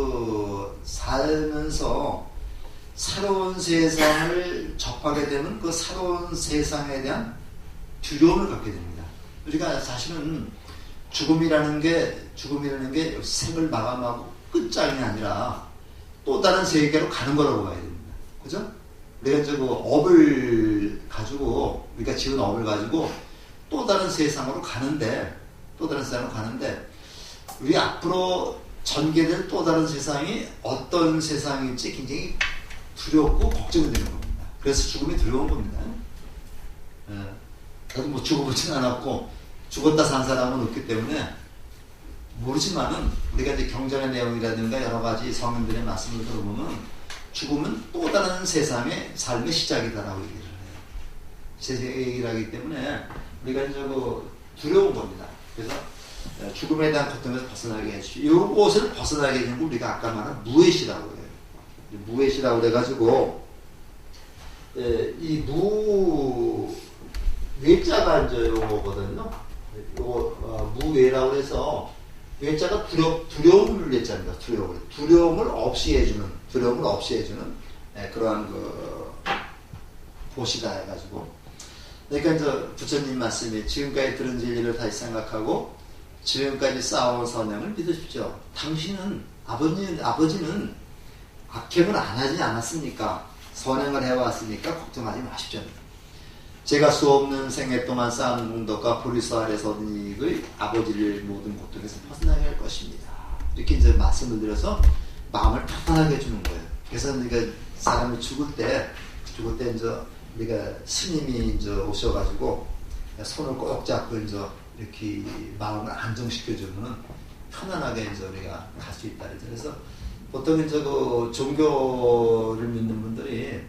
살면서 새로운 세상을 접하게 되면 그 새로운 세상에 대한 두려움을 갖게 됩니다. 우리가 사실은 죽음이라는 게 생을 마감하고 끝장이 아니라 또 다른 세계로 가는 거라고 봐야 됩니다. 그죠? 우리가 이제 업을 가지고, 우리가 지은 업을 가지고 또 다른 세상으로 가는데, 우리 앞으로 전개될 또 다른 세상이 어떤 세상일지 굉장히 두렵고 걱정이 되는 겁니다. 그래서 죽음이 두려운 겁니다. 나도 뭐 죽어보진 않았고 죽었다 산 사람은 없기 때문에 모르지만은 우리가 이제 경전의 내용이라든가 여러 가지 성인들의 말씀을 들어보면 죽음은 또 다른 세상의 삶의 시작이다라고 얘기를 해요. 세계이기 때문에 우리가 이제 두려운 겁니다. 그래서 죽음에 대한 고통에서 벗어나게 해주시고, 이것을 벗어나게 되는 거 우리가 아까 말한 무엇이라고 해요. 무엇이라고 그래가지고, 이 외자가 이제 요거거든요. 무외라고 해서, 외자가 두려움을 외자입니다. 두려움을 없이 해주는 그러한 보시다 해가지고. 그러니까 이제 부처님 말씀이 지금까지 들은 진리를 다시 생각하고, 지금까지 쌓아온 선행을 믿으십시오. 아버지는 악행을 안 하지 않았습니까? 선행을 해왔으니까 걱정하지 마십시오. 제가 수없는 생애 동안 쌓은 공덕과 보리수 아래서 얻은 이익을 아버지를 모든 고통에서 벗어나게 할 것입니다. 이렇게 이제 말씀을 드려서 마음을 편안하게 해주는 거예요. 그래서 우리가 사람이 죽을 때 이제 우리가 스님이 이제 오셔가지고 손을 꼭 잡고 이제 이렇게 마음을 안정시켜주면 편안하게 이제 우리가 갈 수 있다. 그래서 보통 이제 종교를 믿는 분들이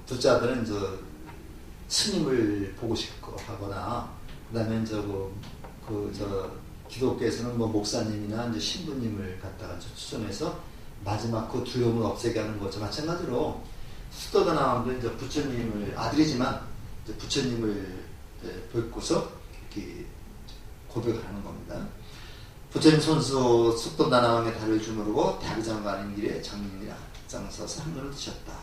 부자들은 이제 스님을 보고 싶고 하거나, 그 다음에 이제 기독교에서는 뭐 목사님이나 이제 신부님을 갖다가 추천해서 마지막 그 두려움을 없애게 하는 거죠. 마찬가지로 수도다나왕도 이제 부처님을, 아들이지만 이제 부처님을 뵙고서 이렇게 고백하는 겁니다. 부처님 손수 수도다나왕의 달을 주무르고 대학장 가는 길에 장님이랑 앞장 서서 한눈을 드셨다.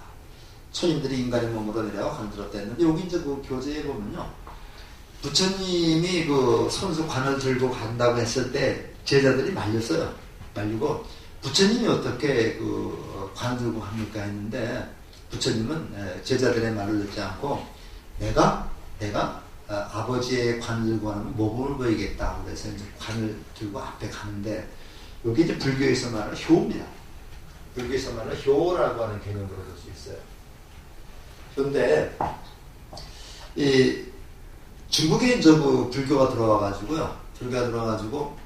초인들이 인간의 몸으로 내려와 관을 들었다 했는데 여기 이제 그 교재에 보면요. 부처님이 그 손수 관을 들고 간다고 했을 때 제자들이 말렸어요. 말리고 부처님이 어떻게 그 관 들고 합니까 했는데 부처님은 제자들의 말을 듣지 않고 내가 아버지의 관을 들고 하는 모범을 보이겠다. 그래서 이제 관을 들고 앞에 가는데 여기 이제 불교에서 말하는 효입니다. 불교에서 말하는 효라고 하는 개념으로 볼 수 있어요. 그런데 이 중국에 이제 그 불교가 들어와가지고요. 불교가 들어와가지고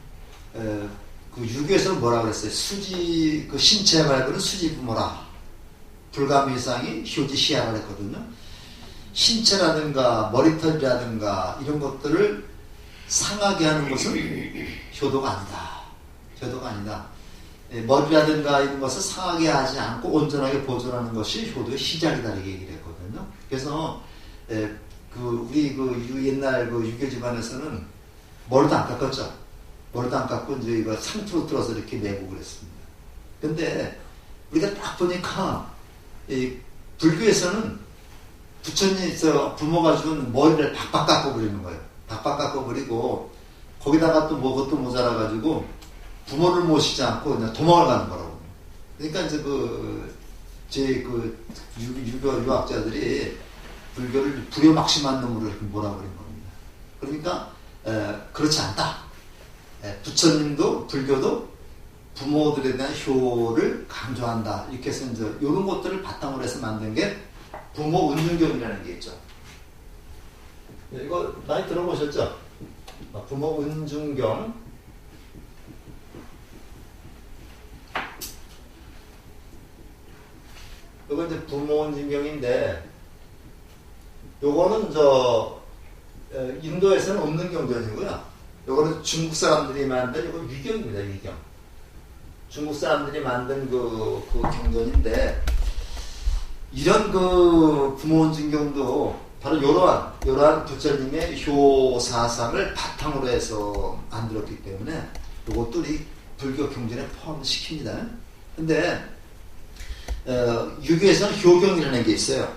그 유교에서는 뭐라 그랬어요? 수지 그 신체 발부는 수지 부모라. 불가미상이 효지 시야를 했거든요. 신체라든가 머리털이라든가 이런 것들을 상하게 하는 것은 효도가 아니다. 효도가 아니다. 머리라든가 이런 것을 상하게 하지 않고 온전하게 보존하는 것이 효도의 시작이다 이렇게 얘기를 했거든요. 그래서 우리 옛날 그 유교 집안에서는 머리도 안 깎았죠. 머리도 안 깎고 이제 이거 상투로 틀어서 이렇게 내고 그랬습니다. 근데 우리가 딱 보니까 이 불교에서는 부처님에서 부모가 준 머리를 박박 깎아버리는 거예요. 박박 깎아버리고 거기다가 또 그것도 모자라가지고 부모를 모시지 않고 그냥 도망을 가는 거라고. 그러니까 이제 유교 유학자들이 불교를 불효막심한 놈으로 이렇게 몰아버린 겁니다. 그러니까 그렇지 않다. 부처님도 불교도 부모들에 대한 효를 강조한다. 이렇게 해서 이제 이런 것들을 바탕으로 해서 만든 게 부모 은중경이라는 게 있죠. 이거 많이 들어보셨죠? 부모 은중경. 이건 이제 부모 은중경인데, 요거는 인도에서는 없는 경전이고요. 요거는 중국 사람들이 만든 이거 위경입니다. 위경. 중국 사람들이 만든 그 경전인데 이런 그 부모은중경도 바로 이러한 부처님의 효 사상을 바탕으로 해서 만들었기 때문에 이것도 우리 불교 경전에 포함시킵니다. 근데 유교에서는 효경이라는 게 있어요.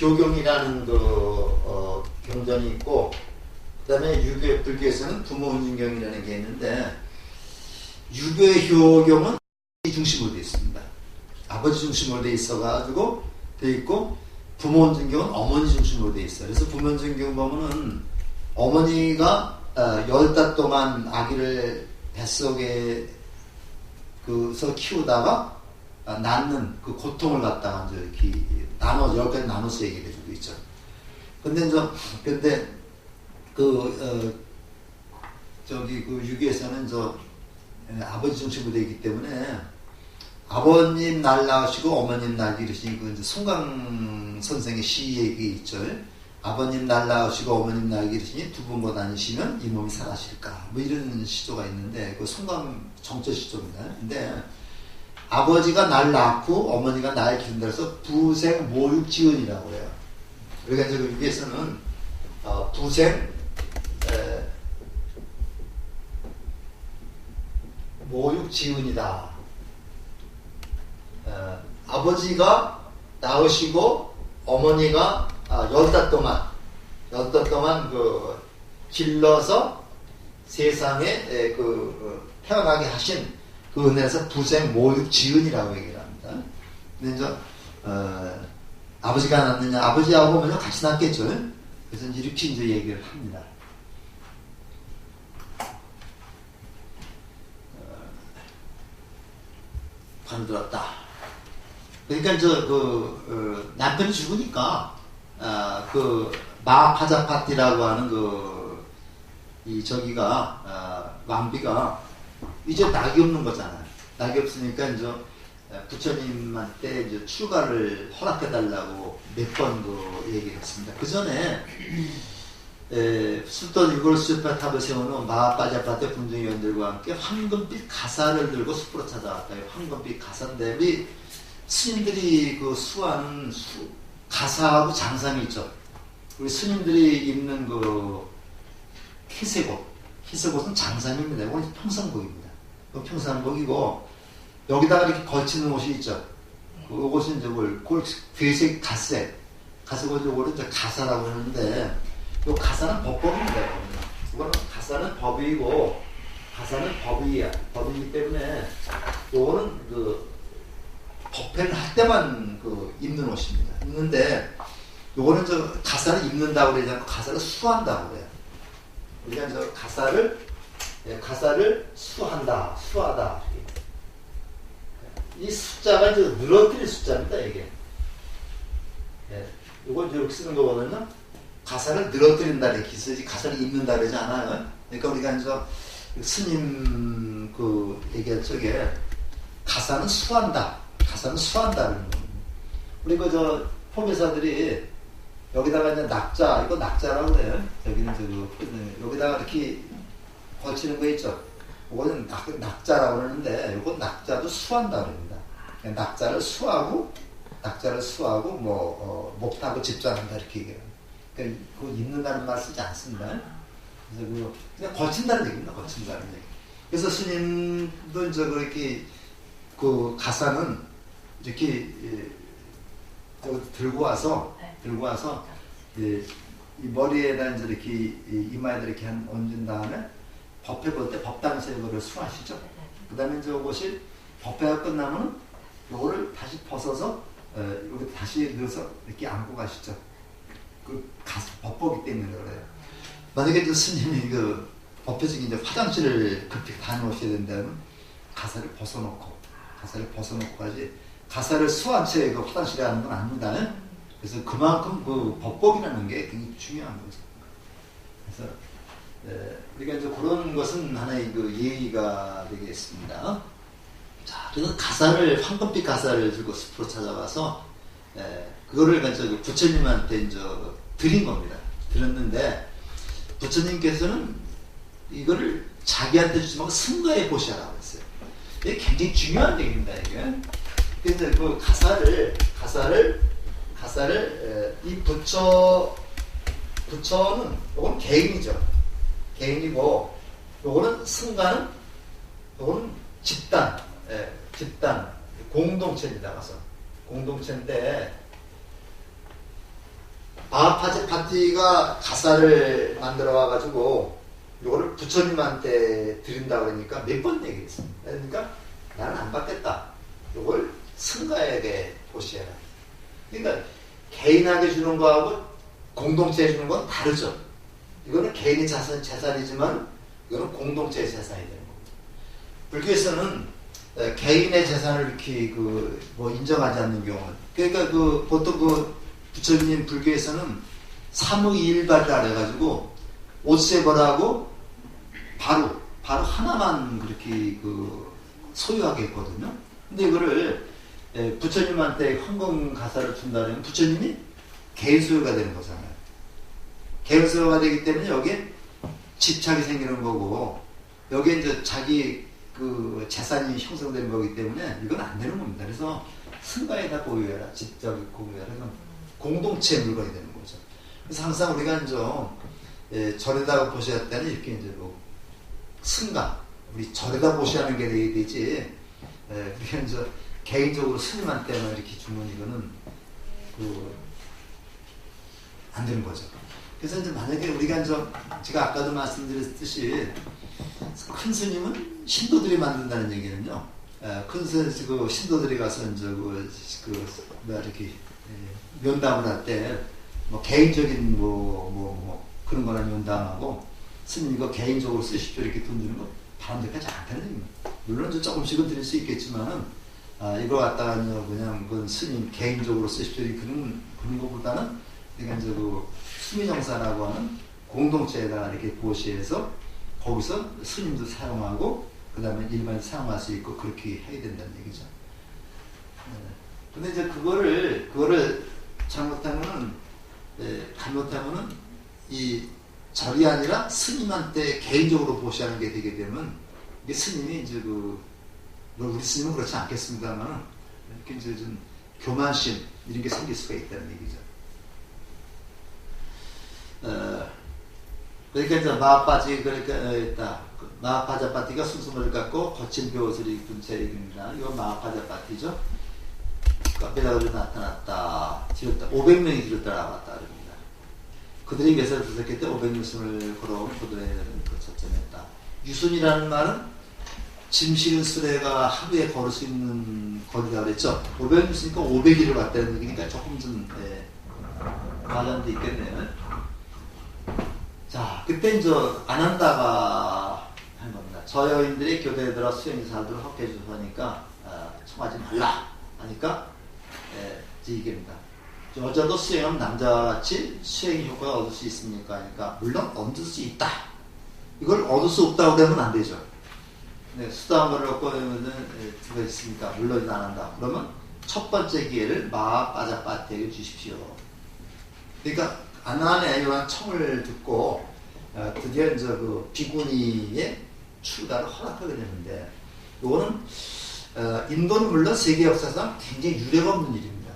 효경이라는 경전이 있고, 그 다음에 유교, 불교에서는 부모은중경이라는 게 있는데, 유교의 효경은 중심으로 되어 있습니다. 아버지 중심으로 되어 있어가지고, 되어 있고, 부모은중경은 어머니 중심으로 되어 있어요. 그래서 부모은중경 보면은, 어머니가 10달 동안 아기를 뱃속에 서 키우다가, 낳는 그 고통을 갖다가 이제 이렇게 여기까지 나눠서 얘기를 해주고 있죠. 근데 유교에서는 아버지 중심으로 되어 있기 때문에 아버님 날 낳으시고 어머님 날 기르시니 그 이제 송강 선생의 시 얘기 있죠. 아버님 날 낳으시고 어머님 날 기르시니 두 분과 다니시면 이 몸이 살아실까? 뭐 이런 시조가 있는데 그 송강 정체 시조입니다. 근데 아버지가 날 낳고 어머니가 날 기른다 해서 부생 모육지은이라고 해요. 그러니까 이제 여기에서는 부생 모육지은이다. 아버지가 낳으시고 어머니가 10달 동안 그 길러서 세상에 태어나게 하신 그 은혜에서 부생 모육 지은이라고 얘기를 합니다. 근데 이제 아버지가 낳느냐, 아버지하고 어머니가 같이 낳겠죠. 그래서 이렇게 이제 얘기를 합니다. 관들었다. 그러니까 남편이 죽으니까 마파자파티라고 하는 왕비가 이제 낙이 없는 거잖아요. 낙이 없으니까 이제 부처님한테 이제 출가를 허락해달라고 몇 번 얘기를 했습니다. 그 전에 술돈 유골 수파 탑을 세우는 마파자파티 분중위원들과 함께 황금빛 가사를 들고 숲으로 찾아왔다. 황금빛 가사인데 우리 스님들이 수하는 가사하고 장상이 있죠. 우리 스님들이 입는 희색옷은 장상입니다. 이건 평상복입니다. 평상복이고 여기다가 이렇게 걸치는 옷이 있죠. 그것이 이제 그걸 괴색 가세. 가세고 요거를 이제 가사라고 하는데, 요 가사는 법법입니다. 이거는 가사는 법이고, 가사는 법이기 때문에, 요거는 그, 법회를 할 때만 그 입는 옷입니다. 입는데, 요거는 저 가사를 입는다고 그러지 않고 가사를 수한다고 그래요. 우리가 저 가사를 수하다. 이 숫자가 이제 늘어뜨릴 숫자입니다, 이게. 이걸 이렇게 쓰는 거거든요. 가사를 늘어뜨린다, 이렇게 쓰지, 가사를 입는다 그러지 않아요. 그러니까 우리가 이제 스님 그 얘기할 적에 가사는 수한다. 가사는 수한다는 겁니다. 우리 그 포교사들이 여기다가 이제 낙자, 이거 낙자라고 그래요. 여기는 여기다가 이렇게 걸치는 거 있죠. 이거는 낙자라고 그러는데, 이건 낙자도 수한다 그럽니다. 낙자를 수하고, 목타고 집전한다, 이렇게 얘기해요. 그러니까 그거 입는다는 말 쓰지 않습니다. 그래서 그냥 걸친다는 얘기입니다, 걸친다는 얘기. 그래서 스님도 이제 그렇게 그 가사는 이렇게 들고 와서 이 머리에다 이제 이렇게 이마에다 이렇게 얹은 다음에 법회 볼 때 법당에서 이거를 수하시죠. 그 다음에 이제 이것이 법회가 끝나면 이거를 다시 벗어서 여기 다시 넣어서 이렇게 안고 가시죠. 그 법법이기 때문에 그래요. 만약에 그 스님이 그 법회적인 이제 화장실을 급히 다녀오셔야 된다면 가사를 벗어놓고 가지, 가사를 수한 채 그 화장실에 하는 건 아닙니다. 그래서 그만큼 그 법법이라는 게 굉장히 중요한 거죠. 그래서 우리가 이제 그런 것은 하나의 그 예의가 되겠습니다. 자, 그래서 가사를, 황금빛 가사를 들고 숲으로 찾아와서 그거를 이제 부처님한테 이제 드린 겁니다. 드렸는데 부처님께서는 이거를 자기한테 주지 말고 승가에 보시라고 했어요. 이게 굉장히 중요한 얘기입니다, 이게. 그래서 그 가사를 이 부처는 요건 개인이죠. 개인이고 요거는 승가는 요거는 집단, 공동체입니다. 가서 공동체인데 마하파자파티가 가사를 만들어 와가지고 요거를 부처님한테 드린다 그러니까 몇 번 얘기했어요. 그러니까 나는 안 받겠다. 요걸 승가에게 보시해라. 그러니까 개인에게 주는 거하고 공동체에 주는 건 다르죠. 이거는 개인의 재산이지만 이거는 공동체의 재산이 되는 겁니다. 불교에서는 개인의 재산을 이렇게 인정하지 않는 경우는, 그러니까 보통 부처님 불교에서는 삼의일발이라 해가지고 옷세벌하고 바로 하나만 그렇게 소유하게 했거든요. 근데 이거를 부처님한테 헌금 가사를 준다면 부처님이 개인 소유가 되는 거잖아요. 개인 소유가 되기 때문에 여기에 집착이 생기는 거고, 여기에 이제 자기 재산이 형성되는 거기 때문에 이건 안 되는 겁니다. 그래서 승가에다 보유해라, 집착이 공유해라. 공동체 물건이 되는 거죠. 그래서 항상 우리가 이제 절에다가 보셔야 때는 이렇게 이제 승가, 우리 절에다 보시하는 게 되지, 우리가 이제 개인적으로 스님한테만 이렇게 주면 이거는 안 되는 거죠. 그래서 이제 만약에 우리가 이제 제가 아까도 말씀드렸듯이 큰 스님은 신도들이 만든다는 얘기는요. 큰 스님 신도들이 가서 이제 이렇게 면담을 할 때 개인적인 그런 거나 면담하고 스님 이거 개인적으로 쓰십시오 이렇게 돈 주는 거 바람직하지 않다는 얘기입니다. 물론 좀 조금씩은 드릴 수 있겠지만은 이거 갖다가 그냥 그 스님 개인적으로 쓰십시오 그런 것보다는 내가 이제 수미정사라고 하는 공동체에다가 이렇게 보시해서 거기서 스님도 사용하고 그 다음에 일반 사용할 수 있고 그렇게 해야 된다는 얘기죠. 근데 이제 그거를 잘못하면은 이 절이 아니라 스님한테 개인적으로 보시하는 게 되게 되면 이게 스님이 이제 우리 스님은 그렇지 않겠습니다만 이렇게 이제 좀 교만심 이런 게 생길 수가 있다는 얘기죠. 그러니까 이제 마하파자파티가 수수물을 갖고 거친 벼옷을 입은 제 얘기입니다. 이건 마하파자파티죠. 카페다가 나타났다. 뒤였다. 500명이 뒤로 따라왔다. 그럽니다. 그들이 매사를 부족했을 때 500명을 걸어온 그들의 거점했다. 유순이라는 말은 짐 실은 수레가 하루에 걸을 수 있는 거리다 그랬죠. 500명 있으니까 500일을 왔다는 얘기니까 조금 좀 과장도 있겠네요. 자, 그때 이제 안 한다가 한 겁니다. 저 여인들이 교대에 들어 수행사들을 헛게 주소하니까 청하지 말라 하니까 이제 이게입니다. 여자도 수행하면 남자같이 수행 효과가 얻을 수 있습니까? 하니까 물론 얻을 수 있다. 이걸 얻을 수 없다고 그러면 안 되죠. 네, 수다한 얻고 하면은 누가 있습니까? 물론 안 한다. 그러면 첫 번째 기회를 마빠자빠티에게 주십시오. 그러니까 아난의 이러한 청을 듣고 드디어 이제 그 비구니의 출가를 허락하게 되는데, 이거는 인도는 물론 세계 역사상 굉장히 유례가 없는 일입니다.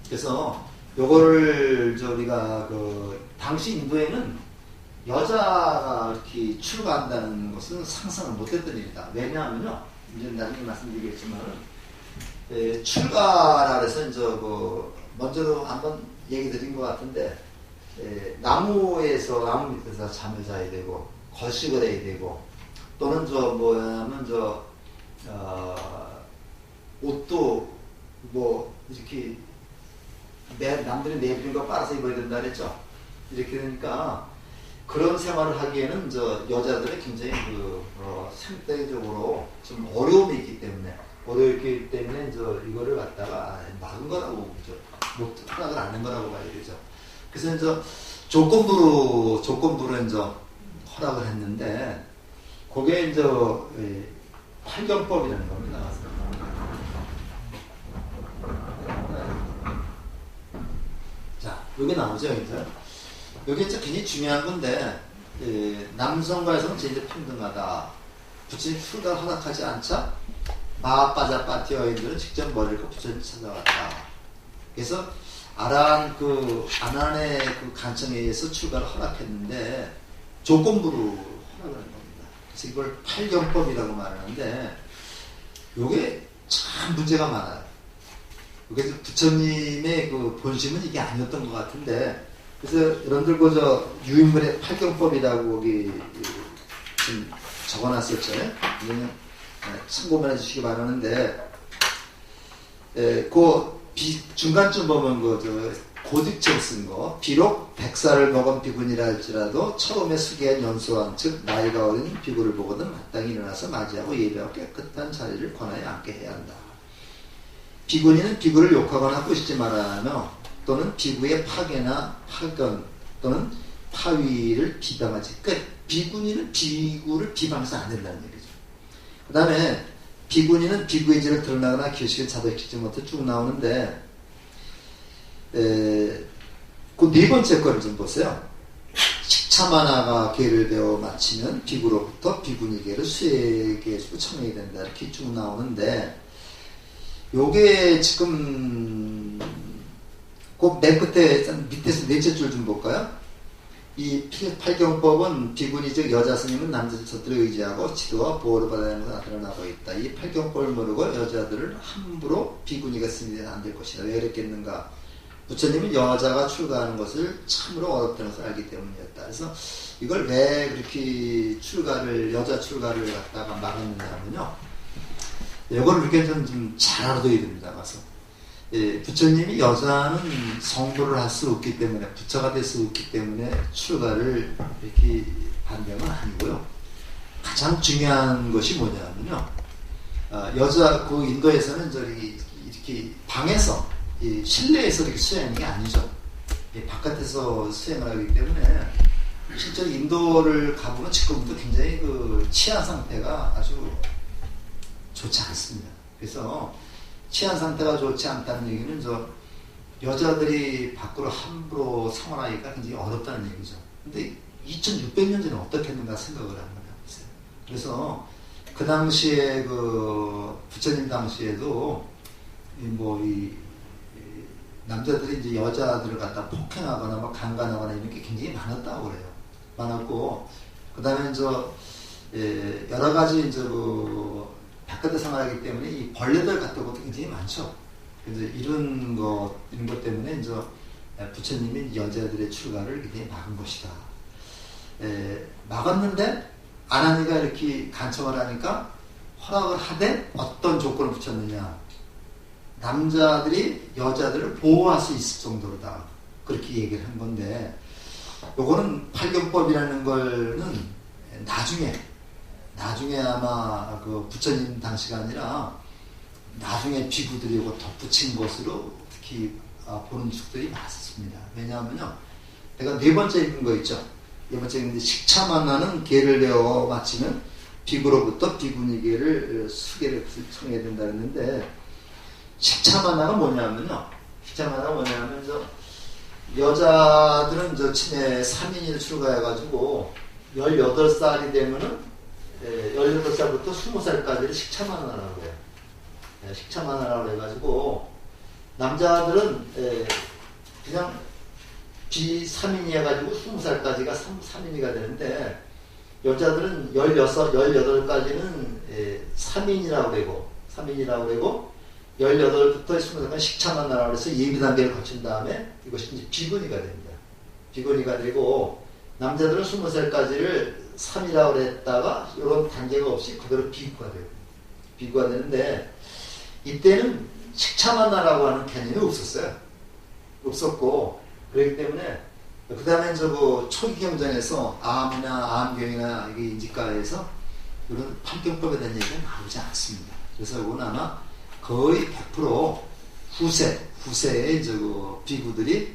그래서 요거를 우리가 당시 인도에는 여자가 이렇게 출가한다는 것은 상상을 못했던 일이다. 왜냐하면요, 이제 나중에 말씀드리겠지만 출가라 해서 이제 먼저도 한번 얘기 드린 것 같은데, 나무 밑에서 잠을 자야 되고 거식을 해야 되고, 또는 옷도 이렇게 남들이 내버린 거 빨아서 입어야 된다 그랬죠. 이렇게 되니까 그런 생활을 하기에는 여자들이 굉장히 생태적으로 좀 어려움이 있기 때문에 이거를 갖다가 막은 거라고 그러죠. 허락을 안 한 거라고 봐야 되죠. 그래서 조건부로 허락을 했는데, 그게 팔경법이라는 겁니다. 자, 여기 나오죠, 이제. 여기 굉장히 중요한 건데, 남성과 여성은 제일 평등하다. 부처님 출가를 허락하지 않자 마빠자빠티 여인들은 직접 머리를 고 부처님 찾아왔다. 그래서 아난의 간청에 의해서 출가를 허락했는데 조건부로 허락을 한 겁니다. 그래서 이걸 팔경법이라고 말하는데, 이게 참 문제가 많아요. 그래서 부처님의 본심은 이게 아니었던 것 같은데, 그래서 여러분들 유인물의 팔경법이라고 여기 지금 적어놨었죠. 이거는 참고만 해주시기 바라는데, 중간쯤 보면 고딕책 쓴 거, 비록 100살을 먹은 비군이라 할지라도 처음에 수계한 연소한 즉 나이가 어린 비구를 보거든 마땅히 일어나서 맞이하고 예배하고 깨끗한 자리를 권하여 앉게 해야 한다. 비군이는 비구를 욕하거나 꾸짖지 말아하며, 또는 비구의 파괴나 파견 또는 파위를 비방하지. 그러니까 비군이는 비구를 비방해서 안 된다는 얘기죠. 그 다음에 비군이는 비구의 죄를 드러나거나 교식을 자백시키지 못해 쭉 나오는데, 그 네 번째 거를 좀 보세요. 식차만화가 계를 배워 마치면 비구로부터 비군이 계를 수행하게 해주고 청해야 된다. 이렇게 쭉 나오는데, 요게 지금 맨 끝에 밑에서 넷째 줄 좀 볼까요? 이 팔경법은 비군이 즉 여자 스님은 남자 젖들을 의지하고 지도와 보호를 받아야 하면서 나타나고 있다. 이 팔경법을 모르고 여자들을 함부로 비군이가 스님이 안 될 것이다. 왜 그랬겠는가? 부처님은 여자가 출가하는 것을 참으로 어렵다는 것을 알기 때문이었다. 그래서 이걸 왜 그렇게 여자 출가를 갖다가 막았느냐면요, 이걸 이렇게 좀 잘 알아둬야 됩니다. 가서. 부처님이 여자는 성불을 할 수 없기 때문에, 부처가 될 수 없기 때문에 출가를 이렇게 반대한 건 아니고요. 가장 중요한 것이 뭐냐면요, 여자 인도에서는 이렇게 방에서 실내에서 이렇게 수행하는 게 아니죠. 바깥에서 수행을 하기 때문에 실제로 인도를 가보면 지금부터 굉장히 치안 상태가 아주 좋지 않습니다. 그래서 치안 상태가 좋지 않다는 얘기는 여자들이 밖으로 함부로 생활하기가 굉장히 어렵다는 얘기죠. 근데 2600년 전에 어떻게 했는가 생각을 한번 해보세요. 그래서 그 당시에 부처님 당시에도 남자들이 이제 여자들을 갖다 폭행하거나 강간하거나 이런 게 굉장히 많았다고 그래요. 많았고, 그 다음에 여러 가지 바깥에 생활하기 때문에 이 벌레들 같은 것도 굉장히 많죠. 그래서 이런 것 때문에 이제 부처님이 여자들의 출가를 굉장히 막은 것이다. 막았는데 아나니가 이렇게 간청을 하니까 허락을 하되 어떤 조건을 붙였느냐. 남자들이 여자들을 보호할 수 있을 정도로다. 그렇게 얘기를 한 건데, 요거는 팔경법이라는 거는 나중에 아마 그 부처님 당시가 아니라 나중에 비구들이 이거 덧붙인 것으로 특히 보는 축들이 많습니다. 왜냐하면요, 내가 네 번째 읽은 거 있죠. 네 번째 읽는데 식차 만나는 계를 배워 마치면 비구로부터 비구니계를 수계를 청해야 된다 했는데, 식차 만나가 뭐냐면요, 여자들은 저 친해 3인을 출가해가지고 18살이 되면은 18살부터 20살까지를 식차만화라고 해요. 식차만화라고 해가지고 남자들은 그냥 비3인이 해가지고 20살까지가 3인이가 되는데, 여자들은 18까지는 3인이라고 되고 18부터 20살까지 식차만화라고 해서 예비 단계를 거친 다음에 이것이 이제 비군이가 됩니다. 비군이가 되고, 남자들은 20살까지를 3이라고 했다가 이런 단계가 없이 그대로 비구가 돼요. 비구가 되는데, 이때는 식차만화라고 하는 개념이 없었고, 그렇기 때문에 그 다음에 저거 초기 경전에서 암경이나 이게 인지가에서 이런 판경법에 대한 얘기가 나오지 않습니다. 그래서 이건 아마 거의 100% 후세의 저거 비구들이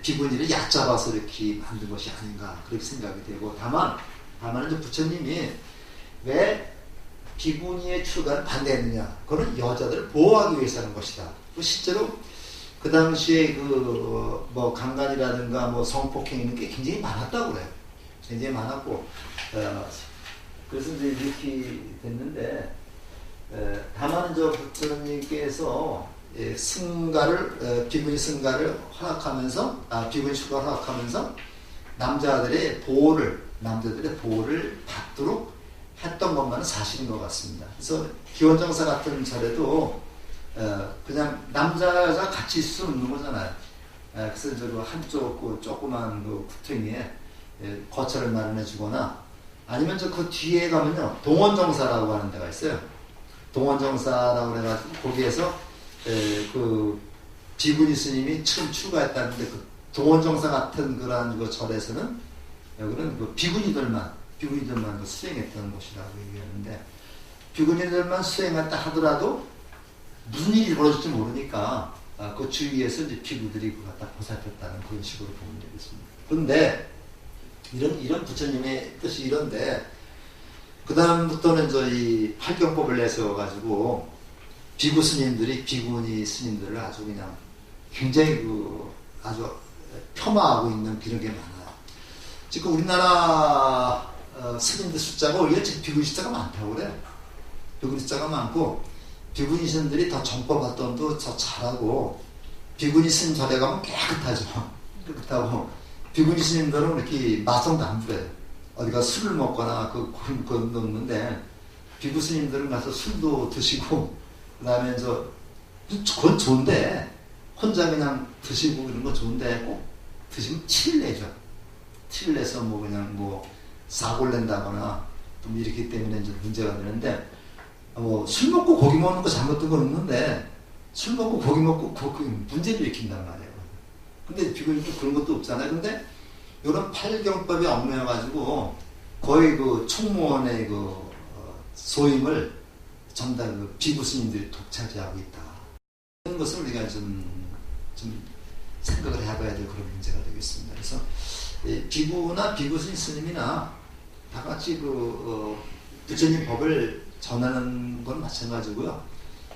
비구니를 얕잡아서 이렇게 만든 것이 아닌가 그렇게 생각이 되고, 다만 이제 부처님이 왜 비구니의 출가를 반대했느냐, 그거는 여자들을 보호하기 위해서 하는 것이다. 실제로 그 당시에 뭐 강간이라든가 뭐 성폭행 있는 게 굉장히 많았다고 그래요. 굉장히 많았고, 그래서 이제 이렇게 됐는데, 다만 저 부처님께서 비구니 승가를 허락하면서, 비구니 출가를 허락하면서 남자들의 보호를 받도록 했던 것만은 사실인 것 같습니다. 그래서 기원정사 같은 절에도 그냥 남자가 같이 있을 수 없는 거잖아요. 그래서 저 한쪽 조그만 구퉁이에 거처를 마련해 주거나, 아니면 그 뒤에 가면요, 동원정사라고 하는 데가 있어요. 동원정사라고 해가지고 거기에서 그 비구니 스님이 처음 출가했다는데, 그 동원정사 같은 그런 절에서는 여기는 그 비구니들만 수행했던 곳이라고 얘기하는데, 비구니들만 수행했다 하더라도 무슨 일이 벌어질지 모르니까 그 주위에서 이제 비구들이 그걸 갖다 보살폈다는 그런 식으로 보면 되겠습니다. 그런데 이런 부처님의 뜻이 이런데, 그 다음부터는 저희 팔경법을 내세워가지고 비구 스님들이 비구니 스님들을 아주 그냥 굉장히 아주 폄하하고 있는 그런 게 많아요. 지금 우리나라 스님들 숫자가 오히려 지금 비구니 숫자가 많다고 그래요. 비구니 숫자가 많고, 비구니 스님들이 더 정법 활동도 더 잘하고, 비구니 스님 절에 가면 깨끗하고, 비구니 스님들은 이렇게 마성도 안 부려요. 어디가 술을 먹거나 그건 없는데, 비구 스님들은 가서 술도 드시고, 그 다음에 그건 좋은데, 혼자 그냥 드시고 이런 거 좋은데, 꼭 드시면 티를 내죠. 티를 내서 사고를 낸다거나, 좀 이렇기 때문에 이제 문제가 되는데, 술 먹고 고기 먹는 거 잘못된 건 없는데, 술 먹고 고기 먹고 문제를 일으킨단 말이에요. 근데 비구니는 그런 것도 없잖아요. 근데 이런 팔경법이 얽매여가지고 거의 총무원의 소임을 전부 다 비구 스님들이 독차지하고 있다. 이런 것을 우리가 좀 생각을 해봐야 될 그런 문제가 되겠습니다. 그래서 비구나 비구 스님이나 다 같이 부처님 법을 전하는 건 마찬가지고요.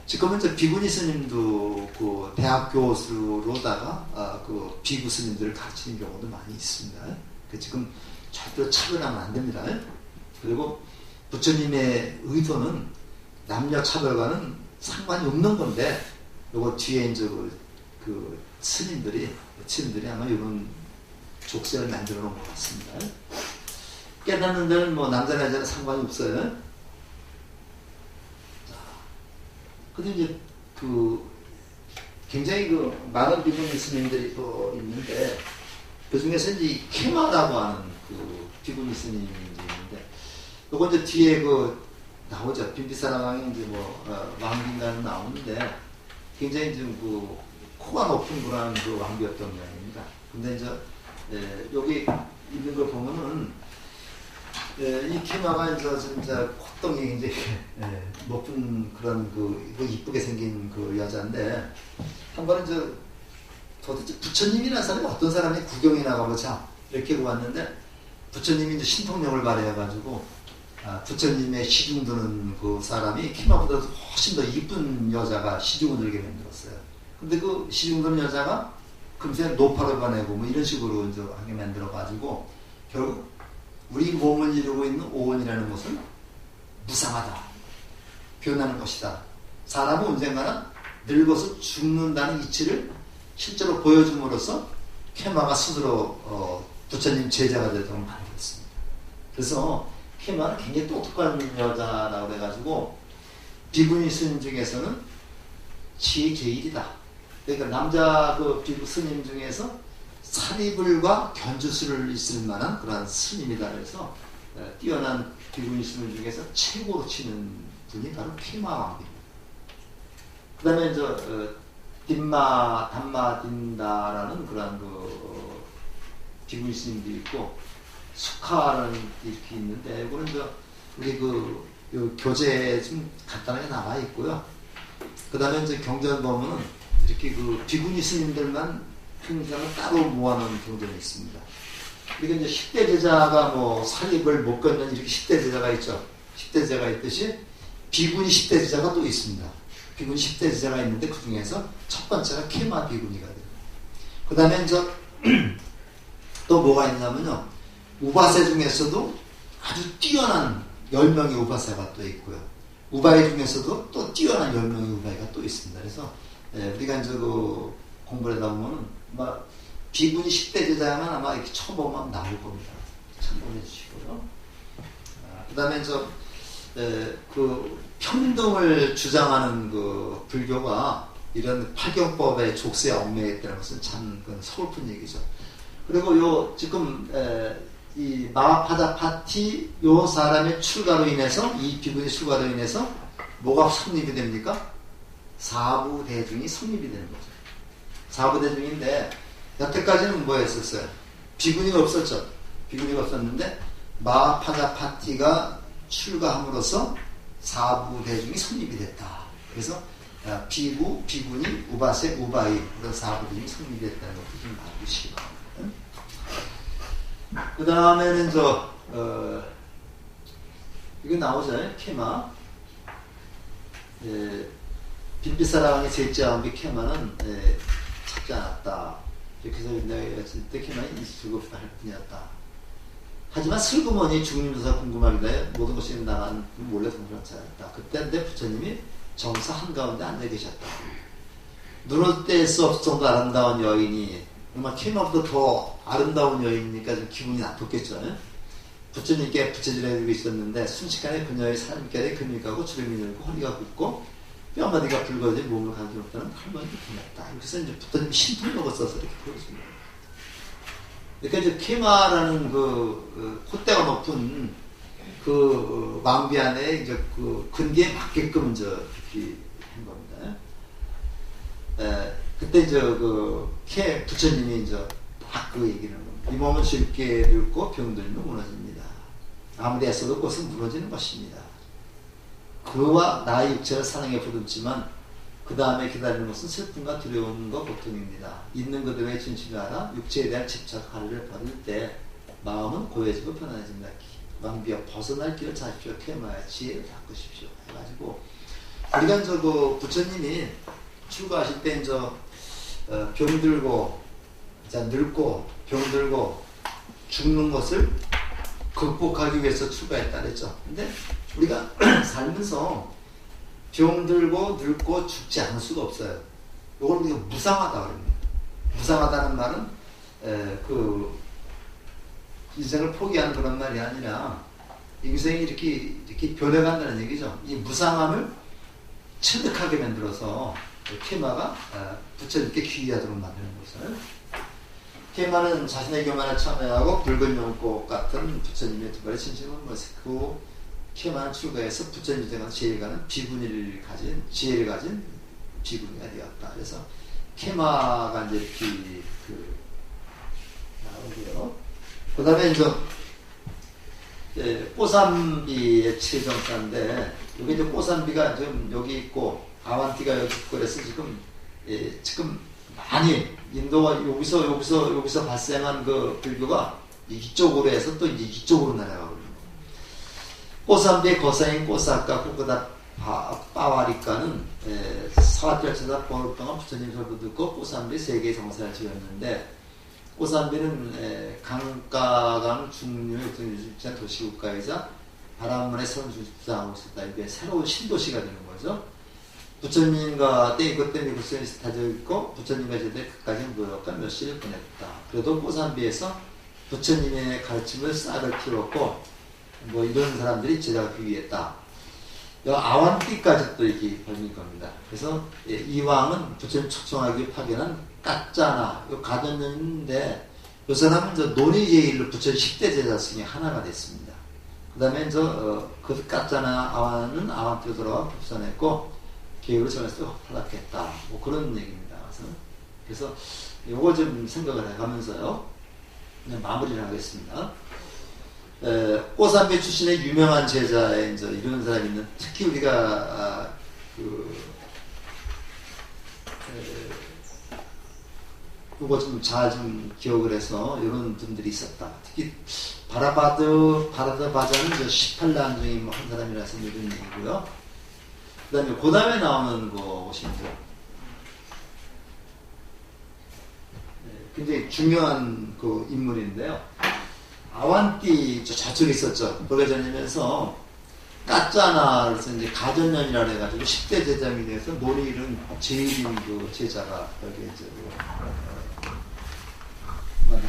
지금은 이제 비구니 스님도 대학 교수로다가 비구 스님들을 가르치는 경우도 많이 있습니다. 지금 절대로 차별하면 안 됩니다. 그리고 부처님의 의도는 남녀 차별과는 상관이 없는 건데, 요거 뒤에 이제 스님들이 아마 이런 족쇄를 만들어 놓은 것 같습니다. 깨닫는 데는 남자나 여자나 상관이 없어요. 근데 이제 굉장히 그 많은 비구니 스님들이 또 있는데 그 중에서 이제 케마라고 하는 그 비구니 스님이 있는데 요거 이제 뒤에 그 나오죠. 빈비사라 왕이 이제 뭐 왕비인가는 나오는데 굉장히 좀 그 코가 높은 그런 그 왕비였던 모양입니다. 근데 이제 여기 있는 걸 보면은 이 케마가 이제 진짜 콧등이 굉장히 높은 그런 그 이쁘게 생긴 그 여자인데 한 번은 이제 도대체 부처님이라는 사람이 어떤 사람이 구경에 나가보자 이렇게 왔는데 부처님이 이제 신통력을 발휘해가지고 부처님의 시중 드는 그 사람이 케마보다 훨씬 더 이쁜 여자가 시중을 들게 만들었어요. 근데 그 시중 드는 여자가 금세 노파를 보내고 뭐 이런 식으로 이제 하게 만들어가지고 결국 우리 몸을 이루고 있는 오원이라는 것은 무상하다. 변하는 것이다. 사람은 언젠가는 늙어서 죽는다는 이치를 실제로 보여줌으로써 케마가 스스로 부처님 제자가 되도록 만들었습니다. 그래서 케마는 굉장히 똑똑한 여자라고 해가지고 비구니 스님 중에서는 지제일이다. 그러니까 남자 그 비구 스님 중에서 사리불과 견주술을 있을 만한 그런 스님이다. 그래서 뛰어난 비구니 스님 중에서 최고로 치는 분이 바로 케마 왕비입니다. 그 다음에 담마딘다라는 그런 그 비구니 스님도 있고 수카라는 이렇게 있는데 이거는 우리 그 교재에 좀 간단하게 나와 있고요. 그 다음에 이제 경전 보면은 이렇게 그 비구니 스님들만 평생을 따로 모아놓은 경전이 있습니다. 그러니까 이제 10대 제자가 뭐 사립을 못 걷는 이렇게 10대 제자가 있죠. 10대 제자가 있듯이 비구니 10대 제자가 또 있습니다. 비구니 10대 제자가 있는데 그 중에서 첫 번째가 케마 비구니가 돼요. 그 다음에 이제 또 뭐가 있냐면요. 우바세 중에서도 아주 뛰어난 10명의 우바세가 또 있고요. 우바이 중에서도 또 뛰어난 10명의 우바이가 또 있습니다. 그래서 우리가 이제 그 공부를 하다 보면은 비구니 10대 제자만 아마 이렇게 쳐보면 나올 겁니다. 참고해 주시고요. 그 다음에 그 평등을 주장하는 그 불교가 이런 팔경법의 족쇄에 얽매였다는 것은 참 서글픈 얘기죠. 그리고 요 지금 이 마하파자파티 요 사람의 출가로 인해서 이 비구니 출가로 인해서 뭐가 성립이 됩니까? 사부대중이 성립이 되는 거죠. 사부대중인데 여태까지는 뭐였었어요? 비구니가 없었죠. 비구니가 없었는데 마하파자파티가 출가함으로써 사부대중이 성립이 됐다. 그래서 비구, 비구니, 우바세, 우바이 그런 사부대중이 성립이 됐다는 것도 좀 알아두시기 바랍니다. 그 다음에는 이거 나오죠. 케마. 빈비사라왕의 셋째 왕비 케마는 찾지 않았다. 이렇게 해서 내가 했을 때 케마는 있을 수 할 뿐이었다. 하지만 슬그머니 죽음조사 궁금하기에 모든 것이 나간 몰래 동전을 찾았다. 그때인데 부처님이 정사 한가운데 앉아 계셨다. 눈을 뗄 수 없을 정도 아름다운 여인이 정말 케마보다 더 아름다운 여인이니까 좀 기분이 나빴겠죠. 부처님께 부처질을 해주고 있었는데 순식간에 그녀의 살림결에 금이 가고 주름이 늘고 허리가 굽고 뼈마디가 붉어져 몸을 가지고 없다는 할머니도 보냈다. 그래서 이제 부처님이 신통력을 써서 이렇게 보여줍니다. 그러니까 이제 케마라는 그 콧대가 높은 그 왕비 안에 이제 그 근기에 맞게끔 이제 이렇게 한 겁니다. 그때 이제 부처님이 이제 막 그 얘기를 합니다. 이 몸은 쉽게 늙고 병들면 무너집니다. 아무리 애써도 꽃은 무너지는 것입니다. 그와 나의 육체를 사랑에 부듬지만 그 다음에 기다리는 것은 슬픔과 두려움과 고통입니다. 있는 그대로의 진실을 알아 육체에 대한 집착 관리를 버릴 때 마음은 고요해지고 편안해집니다. 왕비여 벗어날 길을 찾으십시오. 케마의 지혜를 닦으십시오. 해가지고 우리가 이제 그 부처님이 출가하실 때 이제 병들고 늙고 병들고 죽는 것을 극복하기 위해서 출가했다 그랬죠. 근데 우리가 살면서 병들고 늙고 죽지 않을 수가 없어요. 이걸 우리가 무상하다 그럽니다. 무상하다는 말은 그 인생을 포기하는 그런 말이 아니라 인생이 이렇게 변해간다는 얘기죠. 이 무상함을 체득하게 만들어서 케마가 부처님께 귀의하도록 만드는 것을. 케마는 자신의 교만을 참여하고 붉은 연꽃 같은 부처님의 두 발의 진심을 모시고 케마는 출가해서 부처님 등에서 제일 가는 비구니를 가진 지혜를 가진 비구니가 되었다. 그래서 케마가 이제 이렇게 나오고요. 그 다음에 이제 꼬삼비의 최정사인데 여기 이제 꼬삼비가 지금 여기 있고 아완띠가 여기 있고 그래서 지금 많이 인도가 여기서 발생한 그 불교가 이쪽으로 해서 또 이쪽으로 날아가거든요. 꼬삼비의 거사인 꼬사카 후그다 빠와리카는 사와절차다 보름동안 부처님 설도 듣고 꼬삼비 세계의 정사를 지었는데 꼬삼비는 강가강 중류 유지자 도시국가이자 바람문의 선주장하고 있었다. 이게 새로운 신도시가 되는 거죠. 부처님과 그때 부처님이 다져 있고 부처님과 제대 끝까지 무역과 몇 시를 보냈다. 그래도 꼬삼비에서 부처님의 가르침을 쌀을 키웠고 뭐 이런 사람들이 제자가 비위했다. 아완띠까지 또 이렇게 벌릴 겁니다. 그래서 이왕은 부처님 초청하기 파견한 까짜나 가전인데 이 사람은 논의제일로 부처님 10대 제자 중에 하나가 됐습니다. 그 다음에 그 까짜나 아완은 아완띠로 돌아와 부산했고 계획으로 정해서 탈락했다. 뭐 그런 얘기입니다. 그래서 요거 좀 생각을 해가면서요. 그냥 마무리를 하겠습니다. 꼬삼비 출신의 유명한 제자에 이제 이런 사람이 있는 특히 우리가 그거 좀 잘 좀 기억을 해서 이런 분들이 있었다. 특히 바라바자는 18란 중에 한 사람이라서 이런 얘기고요. 그 다음에 나오는 거 보시면 굉장히 중요한 그 인물인데요. 아완띠 저쪽에 있었죠. 도래전이면서 까짜나 그래서 이제 가전년이라 해가지고 10대 제자에 대해서 논의는 제일인 그 제자가 여기 이제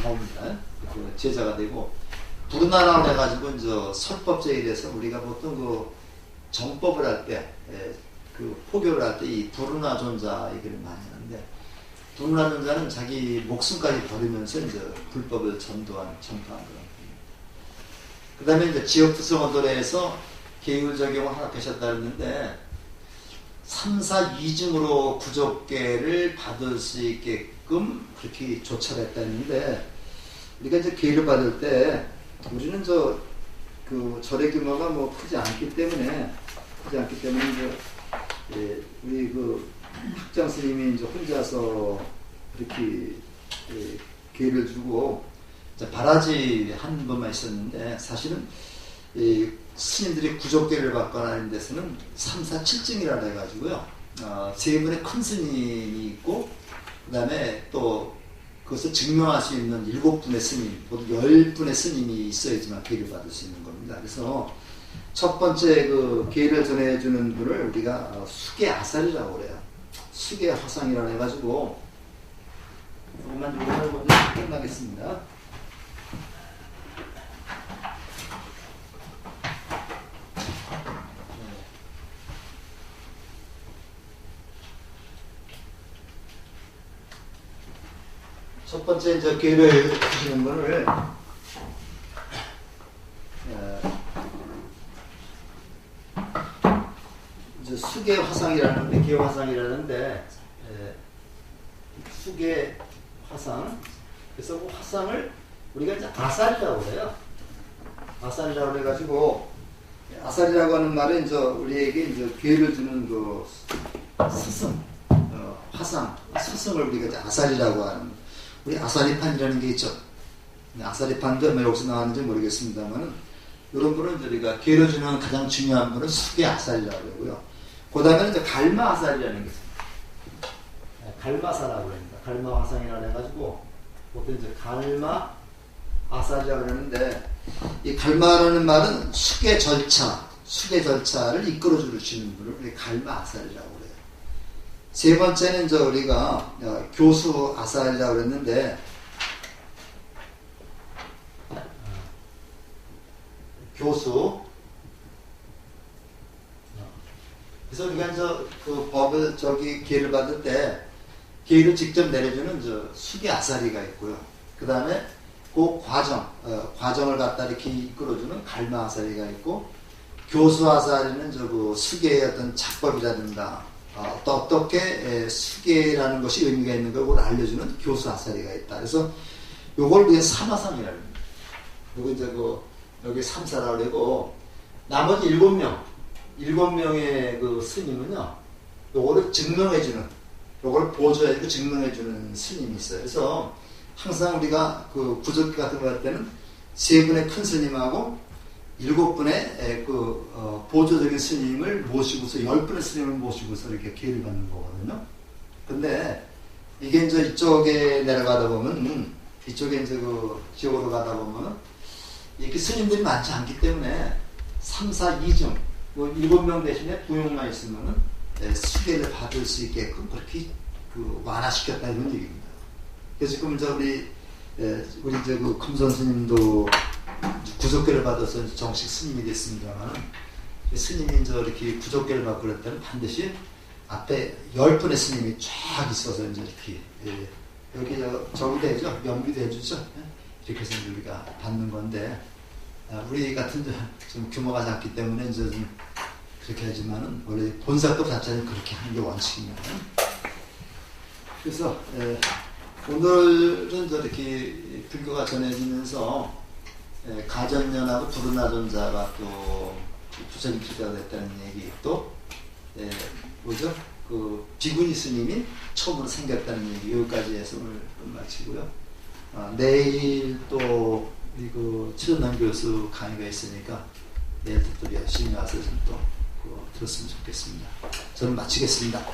나옵니다. 그 제자가 되고 부르나라고 해가지고 이제 설법제에 대해서 우리가 보통 그 정법을 할 때 그 포교를 할 때 이 부르나 존자 얘기를 많이 하는데 부르나 존자는 자기 목숨까지 버리면서 이제 불법을 전도한 그런. 그 다음에 이제 지역특성원도래에서 계율 적용을 하락하셨다 했는데 3, 4, 2중으로 부족계를 받을 수 있게끔 그렇게 조처를 했다 했는데 우리가 이제 계율을 받을 때 우리는 그 절의 규모가 뭐 크지 않기 때문에 이제 우리 그 학장 스님이 이제 혼자서 이렇게 계율을 주고 바라지 한 번만 있었는데 사실은 스님들이 구족계를 받거나 하는 데서는 3, 4, 7증이라 해가지고요. 세 분의 큰 스님이 있고 그 다음에 또 그것을 증명할 수 있는 7분의 스님, 모두 10분의 스님이 있어야지만 계를 받을 수 있는 겁니다. 그래서 첫 번째 그 계를 전해주는 분을 우리가 수계 아살이라고 그래요. 수계 화상이라고 해가지고 조금만 요구를 먼저 끝나겠습니다. 첫 번째 이제 계를 주시는 분을 이제 수계 화상이라는데 계 화상이라는데 수계 화상. 그래서 그 화상을 우리가 이제 아살이라고 그래요. 아살이라고 그래가지고 아살이라고 하는 말은 이제 우리에게 이제 기회를 주는 그 스승, 화상, 스승을 우리가 이제 아살이라고 하는. 우리 아사리판이라는 게 있죠. 아사리판도 뭐 여기서 나왔는지 모르겠습니다만은 이런 분은 우리가 기회를 주는 가장 중요한 분은 수계 아살이라고 그러고요. 그 다음에는 이제 갈마 아살이라는 게 있습니다. 갈마사라고 합니다. 갈마 화상이라고 해가지고 보통 이제 갈마 아살이라고 그러는데 이 갈마라는 말은 수계 절차를 이끌어 주시는 분을 우리 갈마 아살이라고 그래요. 세 번째는 이제 우리가 교수 아살이라고 그랬는데 그래서 우리가 그 법을 기회를 받을 때 기회를 직접 내려주는 수기 아사리가 있고요. 그 다음에 그 과정을 갖다 이렇게 이끌어주는 갈마 아사리가 있고, 교수 아사리는 그 수계의 어떤 작법이라든가 어떻게 수계라는 것이 의미가 있는 걸 알려주는 교수 아사리가 있다. 그래서 요걸 우리가 삼화상이라고 합니다. 요거 여기 삼사라고 그러고, 나머지 7명의 그 스님은요, 요거를 증명해주는, 요걸 보조해주고 증명해주는 스님이 있어요. 그래서 항상 우리가 그 구적기 같은 거 할 때는 3분의 큰 스님하고 7분의 보조적인 스님을 모시고서 10분의 스님을 모시고서 이렇게 기회를 받는 거거든요. 근데 이게 이쪽에 내려가다 보면, 이쪽에 그 지역으로 가다 보면은 이렇게 스님들이 많지 않기 때문에 3, 4, 2중, 7명 대신에 2명만 있으면은 수계를 받을 수 있게끔 그렇게 완화시켰다 이런 얘기입니다. 그래서 지금 우리 그 금선 스님도 구속계를 받아서 정식 스님이 됐습니다만, 스님이 이렇게 구속계를 받고 그럴 때는 반드시 앞에 10분의 스님이 쫙 있어서 이렇게, 여기 저기도 해죠. 연비도 해주죠. 이렇게 해서 우리가 받는 건데, 우리 같은 좀 규모가 작기 때문에 좀 그렇게 하지만은, 원래 본사법 자체는 그렇게 하는 게 원칙입니다. 그래서, 오늘은 저렇게 불교가 전해지면서, 가전년하고 부르나존자가 또 부처님주가 됐다는 얘기, 또, 뭐죠? 그 비구니 스님이 처음으로 생겼다는 얘기, 여기까지 해서 오늘 마치고요. 내일 또 우리 그 최전남 교수 강의가 있으니까 내일도 또 열심히 와서 좀 또 들었으면 좋겠습니다. 저는 마치겠습니다.